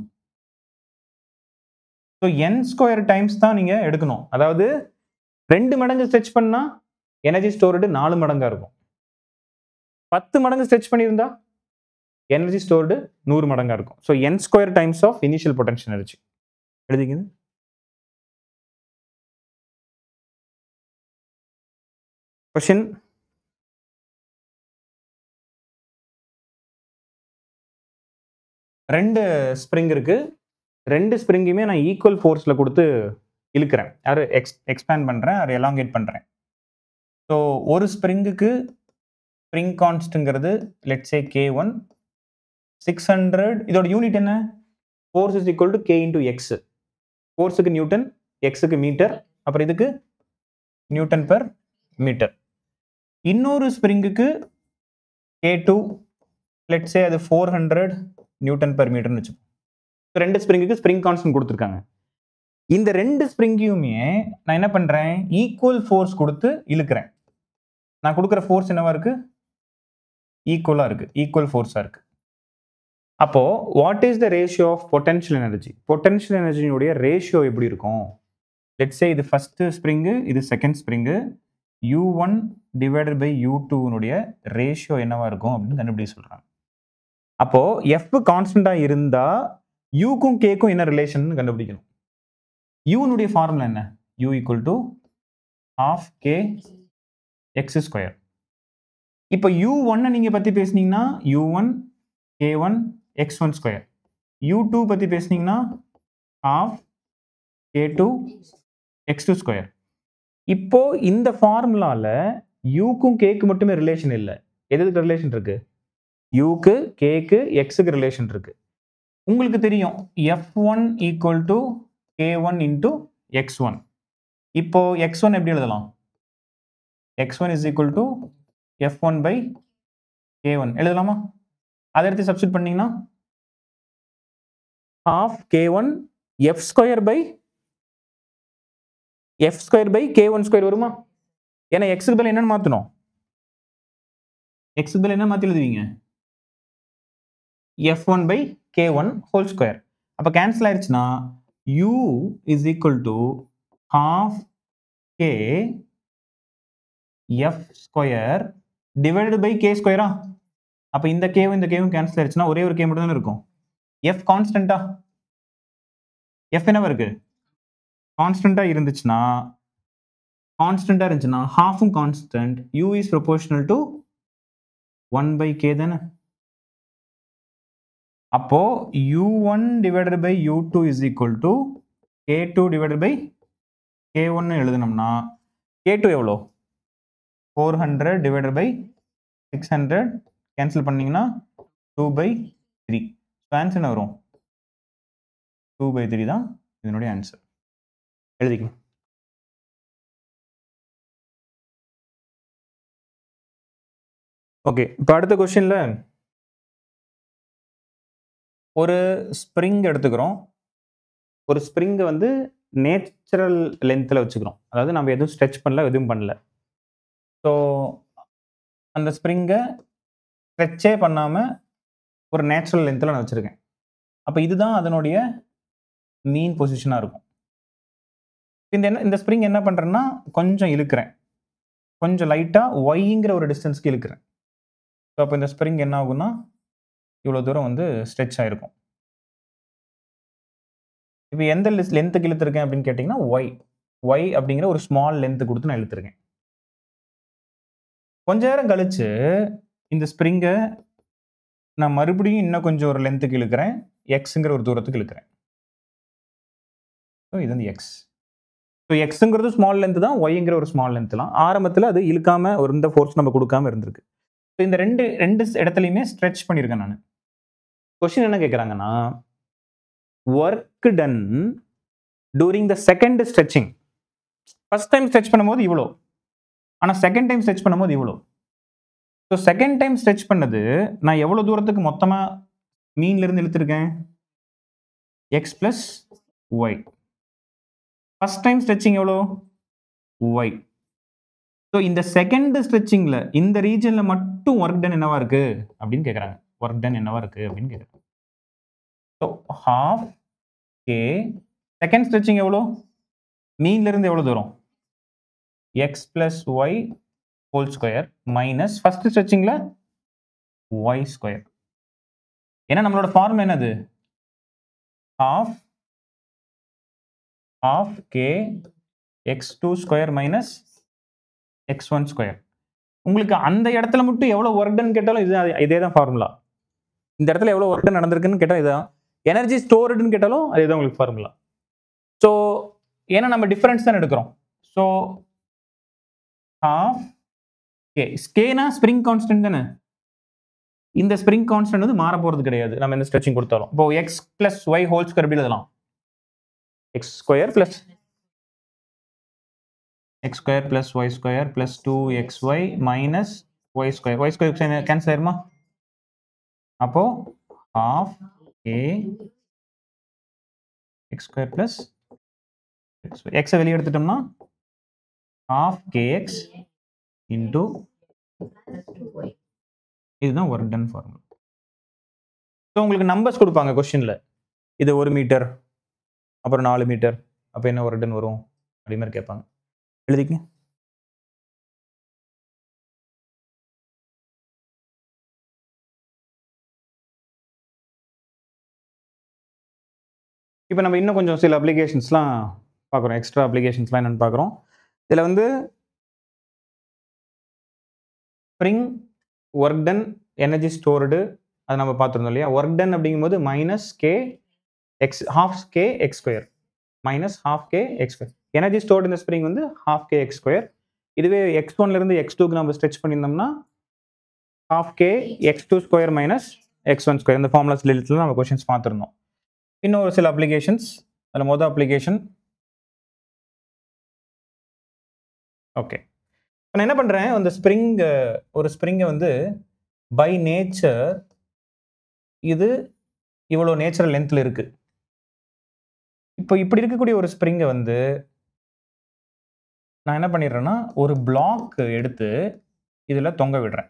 So n² times தான் நீங்க எடுக்கணும். அதாவது 2 மடங்கு ஸ்ட்ரெச் பண்ணா எனர்ஜி ஸ்டோர்டு 4 மடங்கா இருக்கும். 10 மடங்கு ஸ்ட்ரெச் பண்ணியிருந்தா எனர்ஜி ஸ்டோர்டு 100 மடங்கா இருக்கும். So n² times of initial potential energy. எழுதிங்க. கொஸ்டின். ரெண்டு ஸ்ப்ரிங் இருக்கு. ரெண்டு ஸ்ப்ரிங்குமே நான் ஈக்குவல் ஃபோர்ஸ்ல கொடுத்து இழுக்கிறேன். யாரு எக்ஸ்பேண்ட் பண்றேன், அதை எலாங்கேட் பண்றேன். ஸோ ஒரு ஸ்ப்ரிங்குக்கு ஸ்ப்ரிங் கான்ஸ்ட்ங்கிறது லெட்ஸ் சே k1 600. இதோட யூனிட் என்ன? Force is equal to k into x. ஃபோர்ஸுக்கு நியூட்டன், எக்ஸுக்கு மீட்டர், அப்புறம் இதுக்கு நியூட்டன் பெர் மீட்டர். இன்னொரு ஸ்ப்ரிங்குக்கு k2 லெட்ஸ் சே அது 400 நியூட்டன் பெர் மீட்டர்னு வச்சுக்கோங்க. ரெண்டு ஸ்ப்ரிங்குக்கு ஸ்ப்ரிங் கான்ஸ்டன்ட் கொடுத்துருக்காங்க. இந்த ரெண்டு ஸ்ப்ரிங்கையுமே நான் என்ன பண்றேன்? ஈக்குவல் ஃபோர்ஸ் கொடுத்து இழுக்கிறேன். நான் கொடுக்குற ஃபோர்ஸ் என்னவா இருக்கு? ஈக்குவலா இருக்கு, ஈக்குவல் ஃபோர்ஸா இருக்கு. அப்போ what is the ratio of potential energy? Potential எனர்ஜியுடைய ரேஷியோ எப்படி இருக்கும்? லெட்ஸ் சே இது ஃபர்ஸ்ட் ஸ்ப்ரிங்கு, இது second spring. u1 divided by u2 ratio என்னவா இருக்கும் அப்படின்னு கண்டுபிடிக்க சொல்றாங்க. அப்போ f கான்ஸ்டன்டா இருந்தா uக்கும் kக்கும் என்ன ரிலேஷன் கண்டுபிடிக்கணும். u ஃபார்முலா என்ன? u equal to ½ k x². இப்போ u1 நீங்க பத்தி பேசுனீங்கன்னா u1 k1 x1². u2 பத்தி பேசுனீங்கன்னா ½ k2 x2². இப்போ இந்த ஃபார்முலால uக்கும் kக்கு மட்டுமே ரிலேஷன் இல்ல. எதுக்கு ரிலேஷன் இருக்கு? uக்கு kக்கு xக்கு ரிலேஷன் இருக்கு. உங்களுக்கு தெரியும் f1 equal to k1 into x1. இப்போ x1 எப்படி எழுதலாம்? x1 is equal to f1 by k1 எழுதலாமா? அதை எடுத்து சப்ஸ்டிட் பண்ணீங்கன்னா ½ k1 f² பை k1² வருமா? ஏன்னா எக்ஸுக்கு பதில் என்னன்னு மாத்தணும்? எக்ஸுக்கு பதில் என்ன மாத்தி எழுதுவீங்க? f1 by k1 whole square. அப்ப கேன்சல் ஆயிடுச்சுன்னா u is equal to ½ k f² divided by k square. அப்ப இந்த k இந்த k கேன்சல் ஆயிடுச்சுன்னா ஒரே ஒரு k மட்டும் தான் இருக்கும். f கான்ஸ்டன்டா? f என்னவா இருக்கு? கான்ஸ்டன்டா இருந்துச்சுன்னா half constant, u is proportional to 1 by k தானே. அப்போ u1 divided by u2 is equal to k2 divided by k1 எழுதணும்னா k2 எவ்வளோ? 400 divided by 600 கேன்சல் பண்ணீங்கன்னா 2/3. ஆன்சர் என்ன வரும்? 2/3 தான் இதனுடைய ஆன்சர். எழுதிக்கணும். ஓகே, இப்போ அடுத்த கொஸ்டின்ல ஒரு ஸ்ப்ரிங் எடுத்துக்கிறோம். ஒரு ஸ்ப்ரிங்கை வந்து நேச்சுரல் லென்த்தில் வச்சுக்கிறோம். அதாவது நம்ம எதுவும் ஸ்ட்ரெச் பண்ணல, எதுவும் பண்ணல. ஸோ அந்த ஸ்ப்ரிங்கை ஸ்ட்ரெச்சே பண்ணாமல் ஒரு நேச்சுரல் லென்த்தில் நான் வச்சுருக்கேன். அப்போ இதுதான் அதனுடைய மீன் பொசிஷனாக இருக்கும். இந்த ஸ்ப்ரிங் என்ன பண்ணுறேன்னா கொஞ்சம் இழுக்கிறேன், கொஞ்சம் லைட்டாக ஒய்ங்கிற ஒரு டிஸ்டன்ஸ்க்கு இழுக்கிறேன். ஸோ அப்போ இந்த ஸ்ப்ரிங் என்ன ஆகும்னா இவ்வளோ தூரம் வந்து ஸ்ட்ரெச் ஆகிருக்கும். இப்போ எந்த லென்த்துக்கு இழுத்துருக்கேன் அப்படின்னு கேட்டிங்கன்னா ஒய் அப்படிங்கிற ஒரு ஸ்மால் லென்த்து கொடுத்து நான் இழுத்துருக்கேன். கொஞ்ச நேரம் கழிச்சு இந்த ஸ்ப்ரிங்கை நான் மறுபடியும் இன்னும் கொஞ்சம் ஒரு லென்த்துக்கு இழுக்கிறேன், எக்ஸுங்கிற ஒரு தூரத்துக்கு இழுக்கிறேன். ஸோ இது வந்து எக்ஸ். ஸோ எக்ஸுங்கிறது ஸ்மால் லென்த்து தான், ஒய்ங்கிற ஒரு ஸ்மால் லென்த்துலாம். ஆரம்பத்தில் அது இழுக்காம ஒரு இந்த ஃபோர்ஸ் நம்ம கொடுக்காம இருந்திருக்கு. ஸோ இந்த ரெண்டு இடத்துலையுமே ஸ்ட்ரெச் பண்ணியிருக்கேன் நான். கொஸ்டின் என்ன கேட்குறாங்கன்னா, work done during the second stretching. First time stretch பண்ணும்போது இவ்வளோ, ஆனால் செகண்ட் டைம் ஸ்ட்ரெச் பண்ணும்போது இவ்வளோ. ஸோ செகண்ட் டைம் ஸ்ட்ரெச் பண்ணது நான் எவ்வளோ தூரத்துக்கு மொத்தமாக மீன்லேருந்து இழுத்துருக்கேன்? X plus y. First time stretching எவ்வளோ? ஒய். ஸோ இந்த செகண்ட் ஸ்ட்ரெச்சிங்கில் இந்த ரீஜனில் மட்டும் ஒர்க் டன் என்னவா இருக்கு அப்படின்னு கேட்குறாங்க. ஒர்க் டன் என்னவா இருக்கு அப்படின்னு கேட்குறாங்க. So half k. Second stretching எவ்வளோ? மீன்லேருந்து எவ்வளோ தூரம்? X plus y whole square minus first ஸ்ட்ரெச்சிங்கில் ஒய் ஸ்கொயர். ஏன்னா நம்மளோட ஃபார்ம் என்னது? half k x2 square minus x1 square. உங்களுக்கு அந்த இடத்துல மட்டும் எவ்வளோ ஒர்க் டன் கேட்டாலும் இதே தான் ஃபார்முலா. இந்த இடத்துல எவ்வளோ ஒர்க் டன் நடந்திருக்குன்னு கேட்டால் இதுதான். எனர்ஜி ஸ்டோர்டுன்னு கேட்டாலும் அதுதான் உங்களுக்கு ஃபார்முலா. ஸோ ஏன்னா நம்ம டிஃபரன்ஸ் தான் எடுக்கிறோம். So half k. கேனா ஸ்ப்ரிங் கான்ஸ்டன்ட் தானே. இந்த ஸ்ப்ரிங் கான்ஸ்டன்ட் வந்து மாற போகிறது கிடையாது நம்ம இந்த ஸ்ட்ரெச்சிங் கொடுத்தாலும். இப்போ X plus Y whole square எப்படி எழுதலாம்? x square plus y square plus 2xy minus y square. y square cancel ஆயிருமா? அப்போ half a x square plus xy. x வெளியே எடுத்துட்டோம்னா half kx into இதுதான் ஒர்க் டன் ஃபார்முலா. ஸோ உங்களுக்கு numbers கொடுப்பாங்க கொஸ்டின்ல. இது 1 மீட்டர், அப்புறம் 4 மீட்டர், அப்போ என்ன ஒர்க் டன் வரும் அப்படி மாதிரி கேட்பாங்க. எழுதிக்க. இப்போ நம்ம இன்னும் கொஞ்சம் சில அப்ளிகேஷன்ஸ்லாம் பார்க்குறோம். எக்ஸ்ட்ரா அப்ளிகேஷன்ஸ்லாம் என்னென்னு பார்க்குறோம். இதில் வந்து spring, work done, energy stored அது நம்ம பார்த்துருந்தோம் இல்லையா. ஒர்க் டன் அப்படிங்கும்போது minus K x half K X square minus half K X square. Energy stored இந்த ஸ்ப்ரிங் வந்து ஹாஃப் கே எக்ஸ் ஸ்கொயர். இதுவே x1லேருந்து x2க்கு நம்ம ஸ்ட்ரெச் பண்ணியிருந்தோம்னா half k x2 square minus x1 square. இந்த ஃபார்முலாஸ் லிஸ்ட்டில் நம்ம கொஸ்டின்ஸ் பார்த்துருந்தோம். இன்னும் ஒரு சில அப்ளிகேஷன்ஸ். அதில் மொதல் அப்ளிகேஷன் ஓகே. நான் என்ன பண்ணுறேன், அந்த ஒரு ஸ்ப்ரிங்கை வந்து பை நேச்சர் இது இவ்வளோ நேச்சுரல் லென்த்தில் இருக்குது. இப்போ இப்படி இருக்கக்கூடிய ஒரு ஸ்ப்ரிங்கை வந்து நான் என்ன பண்ணிடுறேன்னா ஒரு பிளாக் எடுத்து இதில் தொங்க விடுறேன்.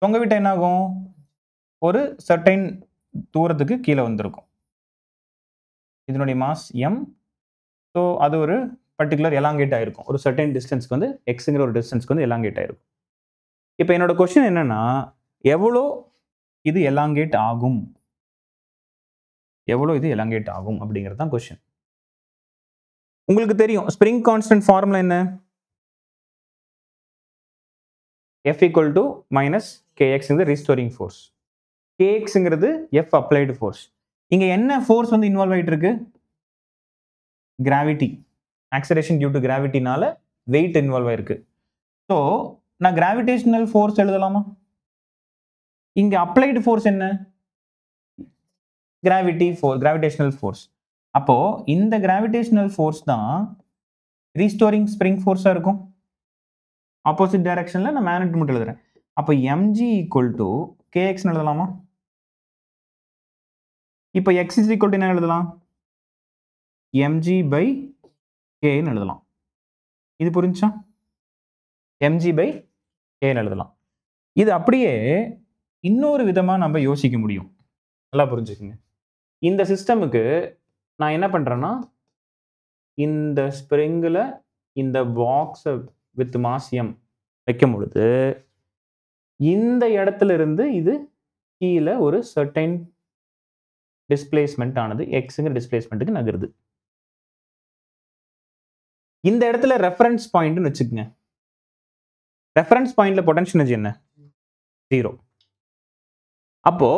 தொங்க விட்ட என்ன ஆகும்? ஒரு சர்டைன் தூரத்துக்கு கீழே வந்திருக்கும். இதனுடைய மாஸ் எம். ஸோ அது ஒரு பர்டிகுலர் எலாங்கேட் ஆயிருக்கும். ஒரு சர்டைன் டிஸ்டன்ஸ்க்கு வந்து எக்ஸுங்கிற ஒரு டிஸ்டன்ஸ்க்கு வந்து எலாங்கேட் ஆயிருக்கும். இப்போ என்னோட கொஸ்டின் என்னன்னா, எவ்வளோ இது எலாங்கேட் ஆகும், எவ்வளோ இது எலாங்கேட் ஆகும் அப்படிங்கிறது தான் கொஸ்டின். உங்களுக்கு தெரியும் ஸ்ப்ரிங் கான்ஸ்டன்ட் ஃபார்முலா என்ன? F equal to minus kx இந்த ரீஸ்டோரிங் ஃபோர்ஸ். kxங்கிறது F அப்ளைடு ஃபோர்ஸ். இங்க என்ன ஃபோர்ஸ் வந்து இன்வால்வ் ஆயிட்டு இருக்கு? கிராவிட்டி. ஆக்சலேரேஷன் டியூ டு கிராவிட்டினால வெயிட் இன்வால்வ் ஆயிருக்கு. ஸோ நான் கிராவிடேஷனல் ஃபோர்ஸ் எழுதலாமா? இங்க அப்ளைடு ஃபோர்ஸ் என்ன? Gravitational force. அப்போ இந்த கிராவிடேஷனல் ஃபோர்ஸ் தான் ரீஸ்டோரிங் ஸ்ப்ரிங் ஃபோர்ஸா இருக்கும். ஆப்போசிட் டைரக்ஷன்ல நான் மேக்னெட் மட்டும் எழுதுறேன். அப்போ mg ஈக்குவல் டு kx எழுதலாமா? இப்போ x இஸ் ஈக்குவல் டு என்ன எழுதலாம்? mg பை k எழுதலாம். இது புரிஞ்சா? mg பை k எழுதலாம். இது அப்படியே இன்னொரு விதமா நம்ம யோசிக்க முடியும். நல்லா புரிஞ்சுக்குங்க. இந்த சிஸ்டமுக்கு நான் என்ன பண்றேன்னா, இந்த ஸ்ப்ரிங்கில் இந்த பாக்ஸை வித் மாஸ் m வைக்கும் பொழுது இந்த இடத்துல இருந்து இது கீழே ஒரு சர்டைன் டிஸ்பிளேஸ்மெண்ட் ஆனது எக்ஸுங்கிற டிஸ்பிளேஸ்மெண்ட்டுக்கு நகருது. இந்த இடத்துல ரெஃபரன்ஸ் பாயிண்ட்னு வச்சுக்கோங்க. ரெஃபரன்ஸ் பாயிண்ட்ல பொட்டன்ஷியல் எனர்ஜி என்ன? 0. அப்போ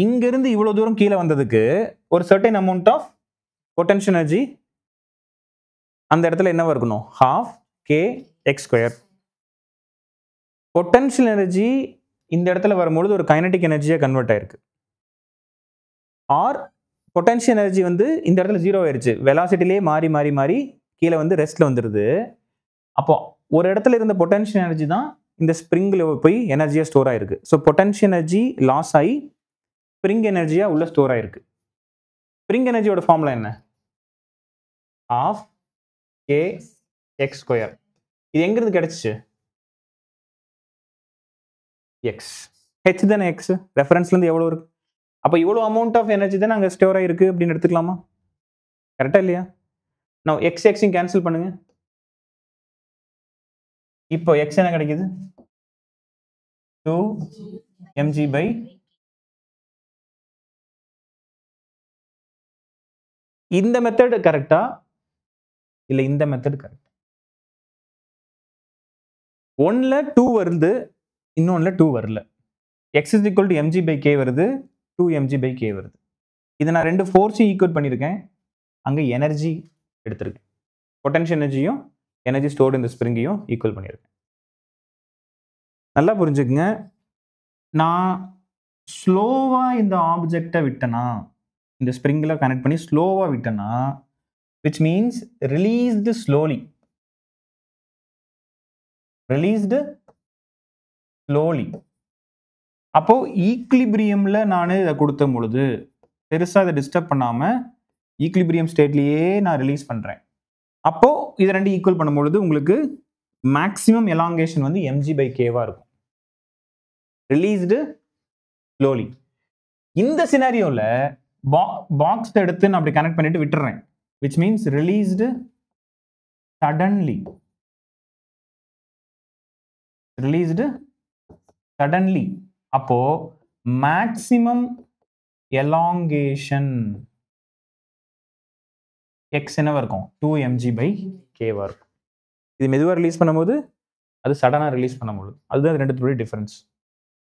இங்கிருந்து இவ்வளவு தூரம் கீழே வந்ததுக்கு ஒரு certain amount of potential energy அந்த இடத்துல என்னவா இருக்கணும்? half kx². பொட்டன்ஷியல் எனர்ஜி இந்த இடத்துல வரும்பொழுது ஒரு கைனடிக் எனர்ஜியா கன்வெர்ட் ஆயிருக்கு. ஆர் பொட்டன்ஷியல் எனர்ஜி வந்து இந்த இடத்துல 0 ஆயிருச்சு. வெலாசிட்டிலே மாறி மாறி மாறி கீழே வந்து ரெஸ்ட்ல வந்துருது. அப்போ ஒரு இடத்துல இருந்த பொட்டன்ஷியல் எனர்ஜி தான் இந்த ஸ்ப்ரிங்ல போய் எனர்ஜியா ஸ்டோர் ஆயிருக்கு. ஸோ பொட்டன்ஷியல் எனர்ஜி லாஸ் ஆகி ஸ்ப்ரிங் எனர்ஜியா உள்ள ஸ்டோர் ஆயிருக்கு. ஸ்ப்ரிங் எனர்ஜியோட ஃபார்முலா என்ன? half kx². இது எங்கிருந்து கிடைச்சிச்சு? x. h தானே x. ரெஃபரன்ஸ்ல இருந்து எவ்வளவு இருக்கு? அப்போ இவ்வளவு அமௌண்ட் ஆஃப் எனர்ஜி தான் அங்க ஸ்டோர் ஆயிருக்கு அப்படின்னு எடுத்துக்கலாமா? கரெக்டா இல்லையா? நான் x xயும் கேன்சல் பண்ணுங்க. இப்போ x என்ன கிடைக்குது? 2 mg by இந்த மெத்தட் கரெக்டா இல்ல இந்த மெத்தட் கரெக்ட்? ஒன்ல 2 வருது, இன்னொன்னுல 2 வரல. x is equal to mg by k வருது, 2 mg by k வருது. இதை நான் ரெண்டு ஃபோர்ஸையும் ஈக்குவல் பண்ணியிருக்கேன். அங்கே எனர்ஜி எடுத்திருக்கேன். பொட்டன்ஷியல் எனர்ஜியும் எனர்ஜி ஸ்டோர்டு இந்த ஸ்ப்ரிங்கையும் ஈக்குவல் பண்ணியிருக்கேன். நல்லா புரிஞ்சுக்குங்க. நான் ஸ்லோவாக இந்த ஆப்ஜெக்டை விட்டேன்னா, இந்த ஸ்ப்ரிங்கில் கனெக்ட் பண்ணி ஸ்லோவாக விட்டேன்னா, which means released slowly. Released slowly. அப்போ ஈக்லிபிரியம்ல நான் இதை கொடுத்த பொழுது பெருசாக இதை டிஸ்டர்ப் பண்ணாமல் ஈக்லிபிரியம் ஸ்டேட்லேயே நான் ரிலீஸ் பண்ணுறேன். அப்போ இதை ரெண்டு ஈக்குவல் பண்ணும்பொழுது உங்களுக்கு மேக்ஸிமம் எலாங்கேஷன் வந்து mg by k-வா இருக்கும். Released slowly. இந்த சினாரியோவில் பாக்ஸ் எடுத்து நான் அப்படி கனெக்ட் பண்ணிட்டு விட்டுறேன். which means released suddenly. Released suddenly. அப்போ மேக்ஸிமம் எலாங்கேஷன் x என்னவா இருக்கும்? 2 mg by k-வா இருக்கும். இது மெதுவாக ரிலீஸ் பண்ணும்போது அது சடனாக ரிலீஸ் பண்ணும்போது அதுதான் ரெண்டுத்துடைய டிஃபரன்ஸ்.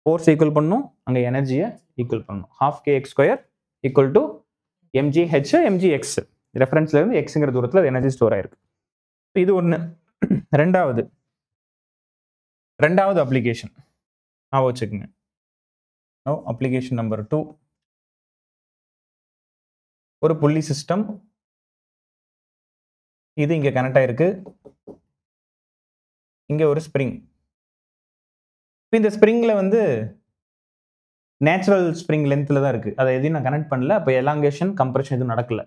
ஃபோர்ஸ் ஈக்குவல் பண்ணணும், அங்கே எனர்ஜியை ஈக்குவல் பண்ணணும். half kx² equal to mgh mgx. ரெஃபரன்ஸ்ல இருந்து எக்ஸுங்கிற தூரத்தில் எனர்ஜி ஸ்டோர் ஆயிருக்கு. இது ஒன்று. ரெண்டாவது அப்ளிகேஷன் நான் வச்சுக்கோங்க. Application number 2. ஒரு புள்ளி சிஸ்டம். இது இங்கே கனெக்ட் ஆயிருக்கு. இங்கே ஒரு ஸ்ப்ரிங். இந்த ஸ்ப்ரிங்ல வந்து நேச்சுரல் ஸ்ப்ரிங் லென்த்தில் தான் இருக்குது. அதை எதையும் நான் கனெக்ட் பண்ணல. அப்போ எலாங்கேஷன் கம்ப்ரெஷன் எதுவும் நடக்கல.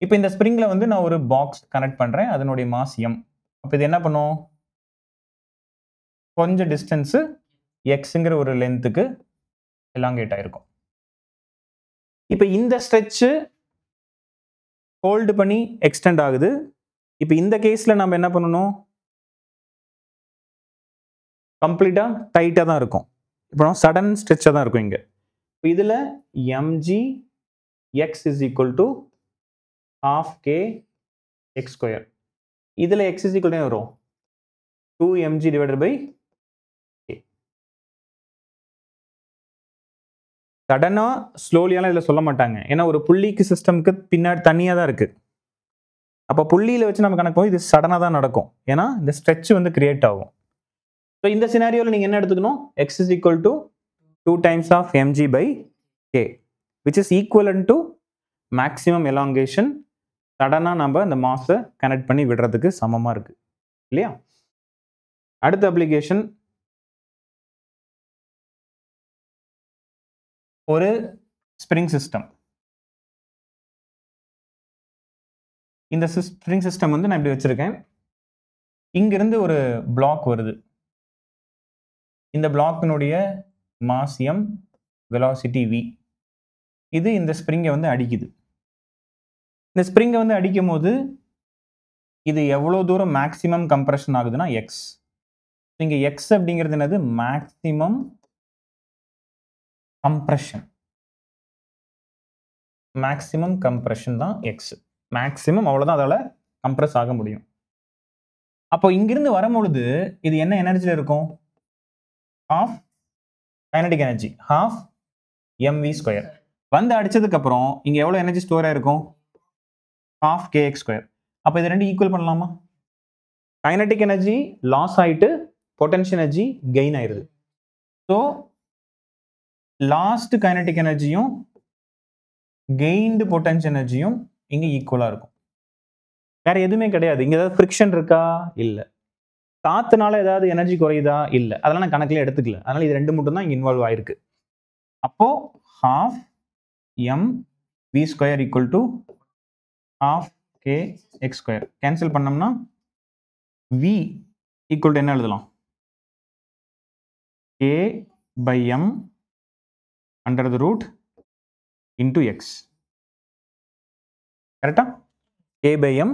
இப்போ இந்த ஸ்ப்ரிங்ல வந்து நான் ஒரு பாக்ஸ் கனெக்ட் பண்ணுறேன். அதனுடைய மாஸ் m. அப்போ இது என்ன பண்ணும்? கொஞ்சம் டிஸ்டன்ஸு எக்ஸுங்கிற ஒரு லென்த்துக்கு எலாங்கேட் ஆயிருக்கும். இப்போ இந்த ஸ்ட்ரெச்சு ஹோல்டு பண்ணி எக்ஸ்டெண்ட் ஆகுது. இப்போ இந்த கேஸில் நம்ம என்ன பண்ணணும்? கம்ப்ளீட்டாக டைட்டாக தான் இருக்கும். இப்போ சடன் ஸ்ட்ரெச்சாக தான் இருக்கும் இங்கே. இப்போ இதில் mg x is equal to half kx². இதில் x is equal to என்ன வரும்? 2 mg divided by k. சடனாக ஸ்லோலியாலாம் இதில் சொல்ல மாட்டாங்க. ஏன்னா ஒரு புள்ளிக்கு சிஸ்டமுக்கு பின்னாடி தனியாக தான் இருக்குது. அப்போ புள்ளியில் வச்சு நம்ம கணக்கு போது இது சடனாக தான் நடக்கும். ஏன்னா இந்த ஸ்ட்ரெச் வந்து கிரியேட் ஆகும். ஸோ இந்த சினாரியோவில் நீங்கள் என்ன எடுத்துக்கணும்? x is equal to 2 times of mg by k, which is equivalent to maximum elongation. சடனா நம்ம அந்த மாஸை கனெக்ட் பண்ணி விடுறதுக்கு சமமா இருக்கு இல்லையா? அடுத்த அப்ளிகேஷன், ஒரு ஸ்ப்ரிங் சிஸ்டம். இந்த ஸ்ப்ரிங் சிஸ்டம் வந்து நான் இப்படி வச்சிருக்கேன். இங்கிருந்து ஒரு பிளாக் வருது. இந்த பிளாக்கினுடைய மாஸ் m, வெலாசிட்டி v. இது இந்த ஸ்ப்ரிங்கை வந்து அடிக்குது. இந்த ஸ்ப்ரிங்கை வந்து அடிக்கும் போது இது எவ்வளோ தூரம் மேக்ஸிமம் கம்ப்ரெஷன் ஆகுதுன்னா எக்ஸ். இங்கே எக்ஸ் அப்படிங்கிறது என்னது? Maximum compression. மேக்ஸிமம் கம்ப்ரெஷன் தான் எக்ஸ். மேக்ஸிமம் அவ்வளோதான் அதால் கம்ப்ரெஸ் ஆக முடியும். அப்போ இங்கிருந்து வரும்பொழுது இது என்ன எனர்ஜியில் இருக்கும்? Half kinetic energy, half mv square. வந்து அடிச்சதுக்கு அப்புறம் இங்கே எவ்வளோ எனர்ஜி ஸ்டோர் ஆயிருக்கும்? Half kx square. அப்போ இது ரெண்டு ஈக்குவல் பண்ணலாமா? கைனடிக் எனர்ஜி லாஸ் ஆயிட்டு பொட்டன்ஷியல் எனர்ஜி கெயின் ஆயிருது. ஸோ லாஸ்ட் கைனடிக் எனர்ஜியும் கெயின்டு பொட்டன்ஷியல் எனர்ஜியும் இங்கே ஈக்குவலாக இருக்கும். வேற எதுவுமே கிடையாது. இங்கே ஏதாவது ஃப்ரிக்ஷன் இருக்கா? இல்லை. காத்துனால ஏதாவது எனர்ஜி குறையுதா? இல்லை. அதெல்லாம் நான் கணக்கில் எடுத்துக்கல. அதனால இது ரெண்டு மட்டும் தான் இங்கே இன்வால்வ் ஆயிருக்கு. அப்போ half m v square equal to half k x square. Cancel பண்ணோம்னா v ஈக்குவல் டு என்ன எழுதலாம்? k by m under the root into x. கரெக்டா? k by m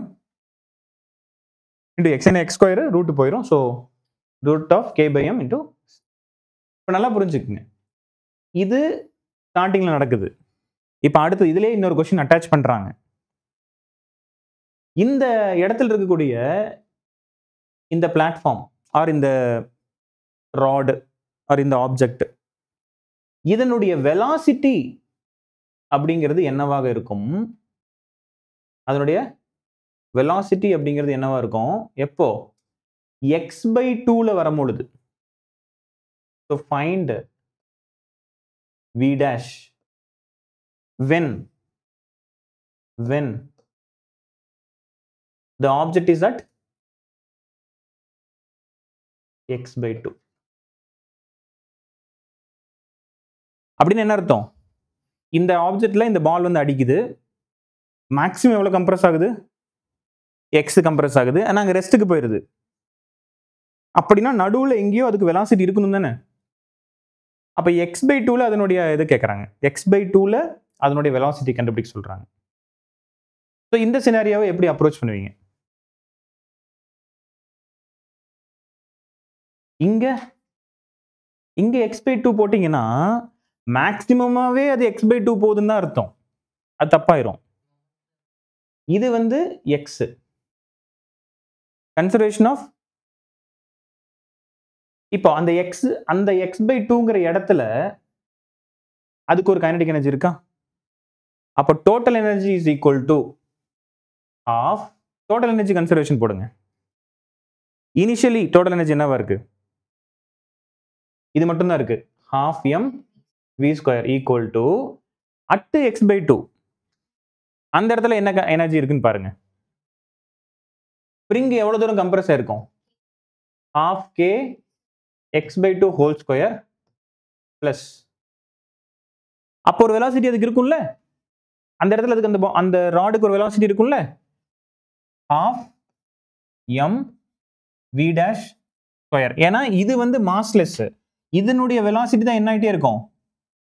into x. என்ன x ஸ்கொயர் ரூட் போயிடும். So root of k by m into. இப்போ நல்லா புரிஞ்சுக்குங்க. இது ஸ்டார்டிங்ல நடக்குது. இப்போ அடுத்து இதுலேயே இன்னொரு கொஸ்டின் அட்டாச் பண்றாங்க. இந்த இடத்துல இருக்கக்கூடிய இந்த பிளாட்ஃபார்ம் ஆர் இந்த ராட் ஆர் இந்த ஆப்ஜெக்ட், இதனுடைய வெலாசிட்டி அப்படிங்கிறது என்னவாக இருக்கும்? அதனுடைய வெலாசிட்டி அப்படிங்கிறது என்னவா இருக்கும்? எப்போ? எக்ஸ் பை 2ல வரும்பொழுது. So find v dash when the object is at x by 2. அப்படின்னு என்ன அர்த்தம்? இந்த ஆப்ஜெக்ட்ல இந்த பால் வந்து அடிக்குது. மேக்ஸிமம் எவ்வளவு கம்ப்ரஸ் ஆகுது? எக்ஸ் கம்ப்ரஸ் ஆகுது. ஆனால் அங்கே ரெஸ்ட்டுக்கு போயிடுது. அப்படின்னா நடுவில் எங்கேயோ அதுக்கு வெலாசிட்டி இருக்கணும் தானே? அப்போ எக்ஸ் பை 2ல அதனுடைய இது கேட்குறாங்க. எக்ஸ் பை 2ல அதனுடைய வெலாசிட்டி கண்டுபிடிக்க சொல்றாங்க. ஸோ இந்த சினாரியாவை எப்படி அப்ரோச் பண்ணுவீங்க? இங்க எக்ஸ் பை 2 போட்டீங்கன்னா மேக்சிமமாவே அது எக்ஸ் பை 2 போகுதுன்னு தான் அர்த்தம். அது தப்பாயிரும். இது வந்து எக்ஸ் கன்சர்வேஷன் ஆஃப். இப்போ அந்த எக்ஸ் பை 2ங்கிற இடத்துல அதுக்கு ஒரு கைனடிக் எனர்ஜி இருக்கா? அப்போ total energy is equal to of total energy conservation போடுங்க. இனிஷியலி டோட்டல் எனர்ஜி என்னவா இருக்கு? இது மட்டும் தான் இருக்கு. half m v square equal to at X by 2. அந்த இடத்துல என்ன எனர்ஜி இருக்குன்னு பாருங்க. ஸ்ப்ரிங் எவ்வளவு தூரம் கம்ப்ரஸ் ஆயிருக்கும்? half k x by 2 whole square plus. அப்போ ஒரு வெலாசிட்டி அதுக்கு இருக்கும்ல, அந்த இடத்துல அதுக்கு அந்த ராடுக்கு ஒரு வெலாசிட்டி இருக்கும்ல, half m v dash square. ஏன்னா இது வந்து மாஸ்லெஸ். இதனுடைய வெலாசிட்டி தான் என்ன ஆகிட்டே இருக்கும்?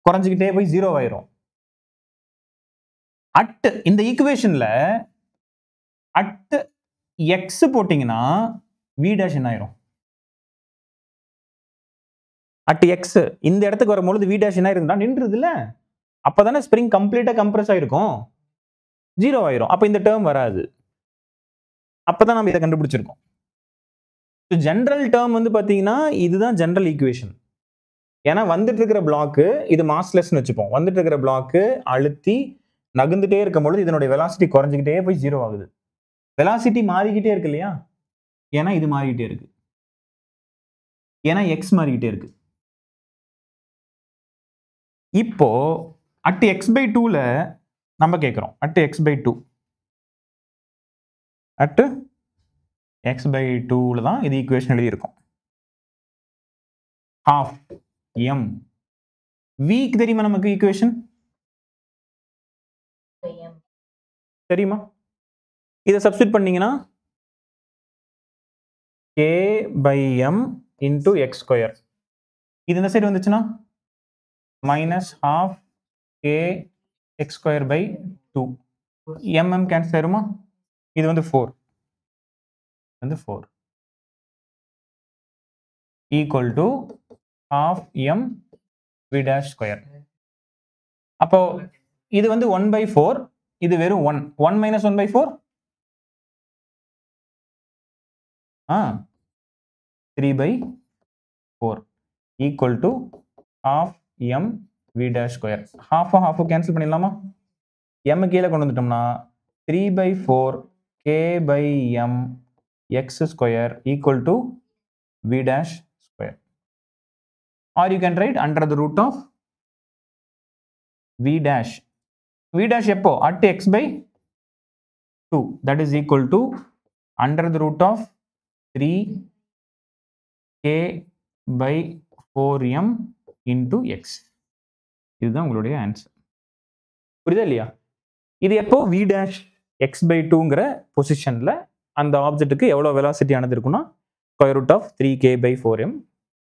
குறைஞ்சிக்கிட்டே போய் 0 ஆயிரும். அட் இந்த ஈக்குவேஷன்ல அட் எக்ஸ் போட்டீங்கன்னா v dash என்ன ஆயிரும்? அட் எக்ஸ் இந்த இடத்துக்கு வரும்பொழுது v dash என்ன இருந்தா நின்றுது இல்ல? அப்பதானே ஸ்ப்ரிங் கம்ப்ளீட்டா கம்ப்ரஸ் ஆயிருக்கும். 0 ஆயிரும். அப்ப இந்த டேர்ம் வராது. அப்பதான் நம்ம இதை கண்டுபிடிச்சிருக்கோம். ஜெனரல் டேர்ம் வந்து பாத்தீங்கன்னா இதுதான் ஜெனரல் ஈக்குவேஷன். ஏன்னா வந்துட்டு இருக்கிற பிளாக்கு இது மாஸ்லெஸ்னு வச்சுப்போம். வந்துட்டு இருக்கிற பிளாக்கு அழுத்தி நகர்ந்துட்டே இருக்கும்பொழுது இதனுடைய வெலாசிட்டி குறைஞ்சிக்கிட்டே போய் 0 ஆகுது. வெலாசிட்டி மாறிக்கிட்டே இருக்கு இல்லையா? ஏன்னா இது மாறிக்கிட்டே இருக்கு. ஏன்னா எக்ஸ் மாறிக்கிட்டே இருக்கு. இப்போ at x/2ல நம்ம கேட்குறோம் at x/2 at x/2ல தான் இது ஈக்குவேஷன் எழுதி இருக்கும். half m v க்கு தெரியுமா நமக்கு ஈக்குவேஷன் தெரியுமா? இதை சப்ஸ்டிட் பண்ணீங்கன்னா k/m into x square. இது இந்த சைடு வந்துச்சுன்னா minus half k x square by 2. mm cancel ஆயிருமா? இது வந்து 4 வந்து 4 equal to half m v dash square. அப்போ இது வந்து 1/4, இது வெறும் 1. 1 minus 1/4 3/4 equal to half m v dash square. half cancel பண்ணிடலாமா? m கீழே கொண்டு வந்துட்டோம்னா 3/4 k/m x square equal to v dash square. Or you can write under the root of v dash. v dash எப்போ? at x/2. That is equal to under the root of 3 k/4m into x. இதுதான் உங்களுடைய answer. புரியுதா இல்லையா? இது எப்போ v dash x/2ங்கிற பொசிஷன்ல அந்த ஆப்ஜெக்ட்டுக்கு எவ்வளோ வெலாசிட்டி ஆனது இருக்குன்னா square root of 3k/4m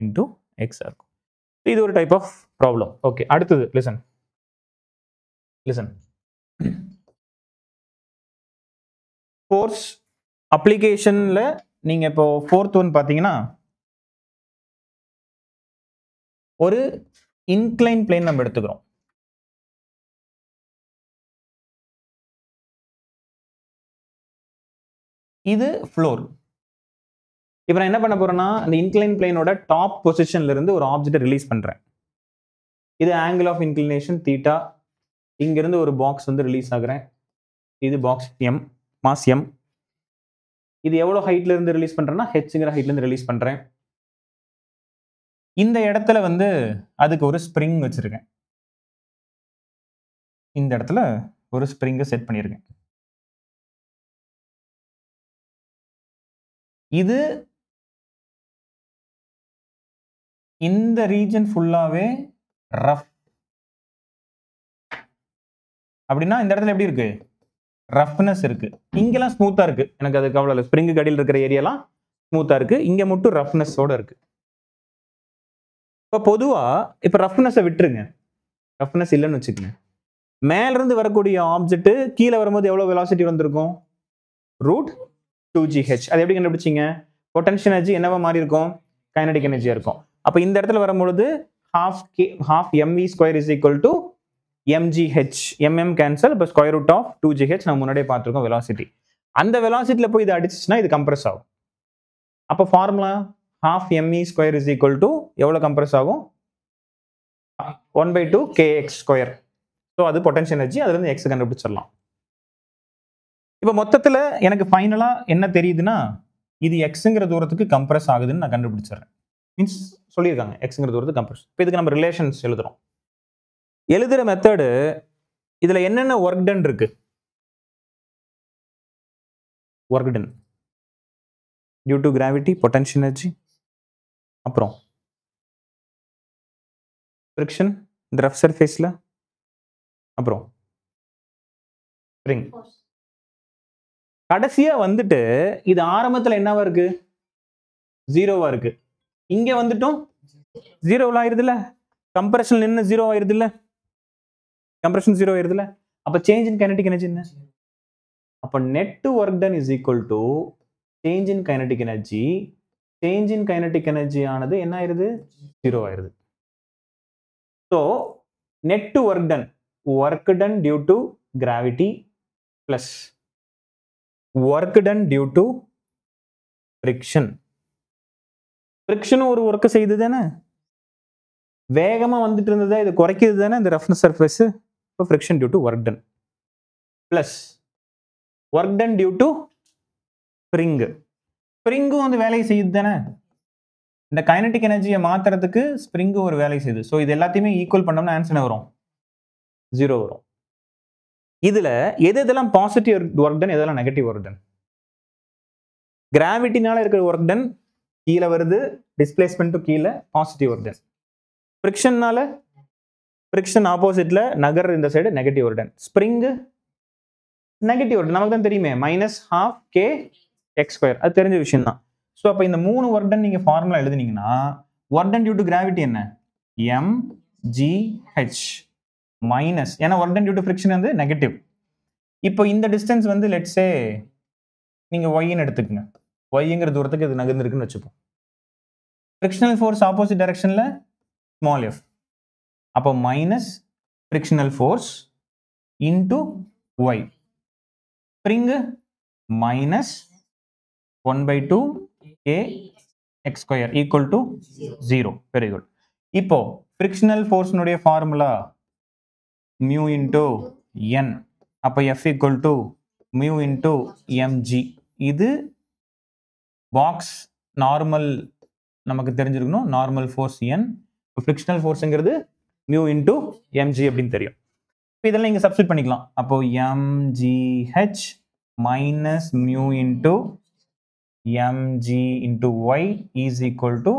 into x இருக்கும். இது ஒரு டைப் ஆஃப் ப்ராப்ளம். ஓகே, அடுத்தது லிசன். ஃபோர்ஸ் அப்ளிகேஷன்ல நீங்க இப்போ 4th ஒன் பார்த்தீங்கன்னா ஒரு இன்க்ளைன் பிளேன் நம்ம எடுத்துக்கிறோம். இது ஃப்ளோர். இப்போ நான் என்ன பண்ண போறேன்னா அந்த இன்க்ளைன் பிளேனோட டாப் பொசிஷன்ல இருந்து ஒரு ஆப்ஜெக்டை ரிலீஸ் பண்றேன். இது ஆங்கிள் ஆஃப் இன்க்ளினேஷன் தீட்டா. இங்க இருந்து ஒரு பாக்ஸ் வந்து ரிலீஸ் ஆகுறேன். இது பாக்ஸ் m, மாஸ் m. இது எவ்வளவு ஹைட்ல இருந்து ரிலீஸ் பண்றேன்னா hங்கிற ஹைட்ல இருந்து ரிலீஸ் பண்றேன். இந்த இடத்துல வந்து அதுக்கு ஒரு ஸ்ப்ரிங் வச்சிருக்கேன். இந்த இடத்துல ஒரு ஸ்ப்ரிங்கை செட் பண்ணியிருக்கேன். இது இந்த ரீஜன் ஃபுல்லாவே ரஃப். அப்படின்னா இந்த இடத்துல எப்படி இருக்கு? ரஃப்னஸ் இருக்கு. இங்கெல்லாம் ஸ்மூத்தா இருக்கு. எனக்கு அது கவலை இல்லை. ஸ்ப்ரிங்கு அடியில் இருக்கிற ஏரியாலாம் ஸ்மூத்தா இருக்கு. இங்க மட்டும் ரஃப்னஸோட இருக்கு. இப்போ பொதுவா இப்ப ரஃப்னஸை விட்டுருங்க. ரஃப்னஸ் இல்லைன்னு வச்சுக்கோங்க. மேல இருந்து வரக்கூடிய ஆப்ஜெக்ட் கீழே வரும்போது எவ்வளவு வெலாசிட்டி வந்திருக்கும்? √2gh. அது எப்படி கண்டுபிடிச்சீங்க? பொட்டன்ஷியல் எனர்ஜி என்னவா மாறி இருக்கும்? கைனடிக் எனர்ஜியா இருக்கும். அப்ப இந்த இடத்துல வரும்பொழுது half mv square is equal to mgh. mm cancel. இப்போ ஸ்கொயர் ரூட் ஆஃப் 2gh நம்ம முன்னாடியே பார்த்துருக்கோம் வெலாசிட்டி. அந்த வெலாசிட்டியில போய் இது அடிச்சுச்சுன்னா இது கம்ப்ரஸ் ஆகும். அப்போ formula half me square is equal to எவ்வளவு கம்ப்ரஸ் ஆகும்? 1/2 kx square. ஸோ அது பொட்டன்ஷியல் எனர்ஜி. அதுல இருந்து எக்ஸ் கண்டுபிடிச்சிடலாம். இப்போ மொத்தத்துல எனக்கு ஃபைனலா என்ன தெரியுதுன்னா இது எக்ஸுங்கிற தூரத்துக்கு கம்ப்ரஸ் ஆகுதுன்னு நான் கண்டுபிடிச்சிடறேன். மீன்ஸ் சொல்லியிருக்காங்க எக்ஸுங்கிற தூரத்துக்கு கம்ப்ரஸ். இப்போ இதுக்கு நம்ம ரிலேஷன்ஸ் எழுதுறோம். எழுதுற மெத்தடு இதுல என்னென்ன ஒர்க் டன் இருக்கு? Work done due to gravity, potential energy, அப்புறம் ஃப்ரிக்ஷன் இந்த ரஃப் சர்ஃபேஸ்ல, அப்புறம் ஸ்ப்ரிங். கடைசியா வந்துட்டு இது ஆரம்பத்துல என்னவா இருக்கு? 0வா இருக்கு. இங்க வந்துட்டும் 0 ஆயிருதுல. கம்ப்ரஷன் நின்று 0 ஆயிருதுல. கம்ப்ரஷன் 0 ஆயிருதுல. அப்ப சேஞ்ச் இன் கைனடிக் எனர்ஜி என்ன? அப்ப net work done is equal to change in kinetic energy. Change in kinetic energy ஆனது என்ன ஆயிருது? 0 ஆயிருது. So net work done due to gravity plus work done due to friction. ஃப்ரிக்ஷனும் ஒரு work செய்யுது தானே. வேகமா வந்துட்டு இருந்ததா, இது குறைக்கிறது தானே இந்த ரஃப்னஸ் சர்ஃபேஸ். இப்போ friction due to work done plus work done due to spring. ஸ்ப்ரிங்கும் வந்து வேலையை செய்யுது தானே. இந்த கைனடிக் எனர்ஜியை மாத்துறதுக்கு ஸ்ப்ரிங் ஒரு வேலை செய்யுது. ஸோ இது எல்லாத்தையுமே ஈக்குவல் பண்ணோம்னா ஆன்சர் என்ன வரும்? 0 வரும். இதுல எதெல்லாம் பாசிட்டிவ் ஒர்க் டன், எதெல்லாம் நெகட்டிவ் ஒர்க் டன்? கிராவிட்டினால இருக்கிற ஒர்க் டன் கீழே வருது, டிஸ்பிளேஸ்மெண்ட்டும் கீழே, பாசிட்டிவ் ஒர்க் டன். ஃப்ரிக்ஷன்னால ஃப்ரிக்ஷன் ஆப்போசிட்ல நகர் இந்த side negative work done. Spring negative work done நமக்கு தான் தெரியுமே, -12 k x². அது தெரிஞ்ச விஷயம் தான். ஸோ அப்போ இந்த 3 ஒர்க் டன் நீங்க ஃபார்முலா எழுதுனீங்கன்னா work done due to gravity என்ன? mgh மைனஸ், ஏன்னா work done due to friction வந்து நெகட்டிவ். இப்போ இந்த டிஸ்டன்ஸ் வந்து லெட்ஸ் சே நீங்க y-ன்னு எடுத்துக்கங்க. y-ங்கிற தூரத்துக்கு இது நகர்ந்துருக்குன்னு வச்சுப்போம். ஃப்ரிக்ஷனல் ஃபோர்ஸ் ஆப்போசிட் டைரக்ஷன்ல ஸ்மால் f. அப்போ minus frictional force into y. Spring minus 1/2 k x² equal to 0. Very good. இப்போ ஃப்ரிக்ஷனல் ஃபோர்ஸ்னுடைய ஃபார்முலா mu இன்டு n. அப்போ f equal to mu into mg. இது பாக்ஸ் நார்மல் நமக்கு தெரிஞ்சிருக்கணும். Normal force n, frictional ஃபோர்ஸ்ங்கிறது mu into mg அப்படின்னு தெரியும். இதெல்லாம் நீங்க சப்ஸ்டிட் பண்ணிக்கலாம். அப்போ mgh minus mu into mg into y is equal to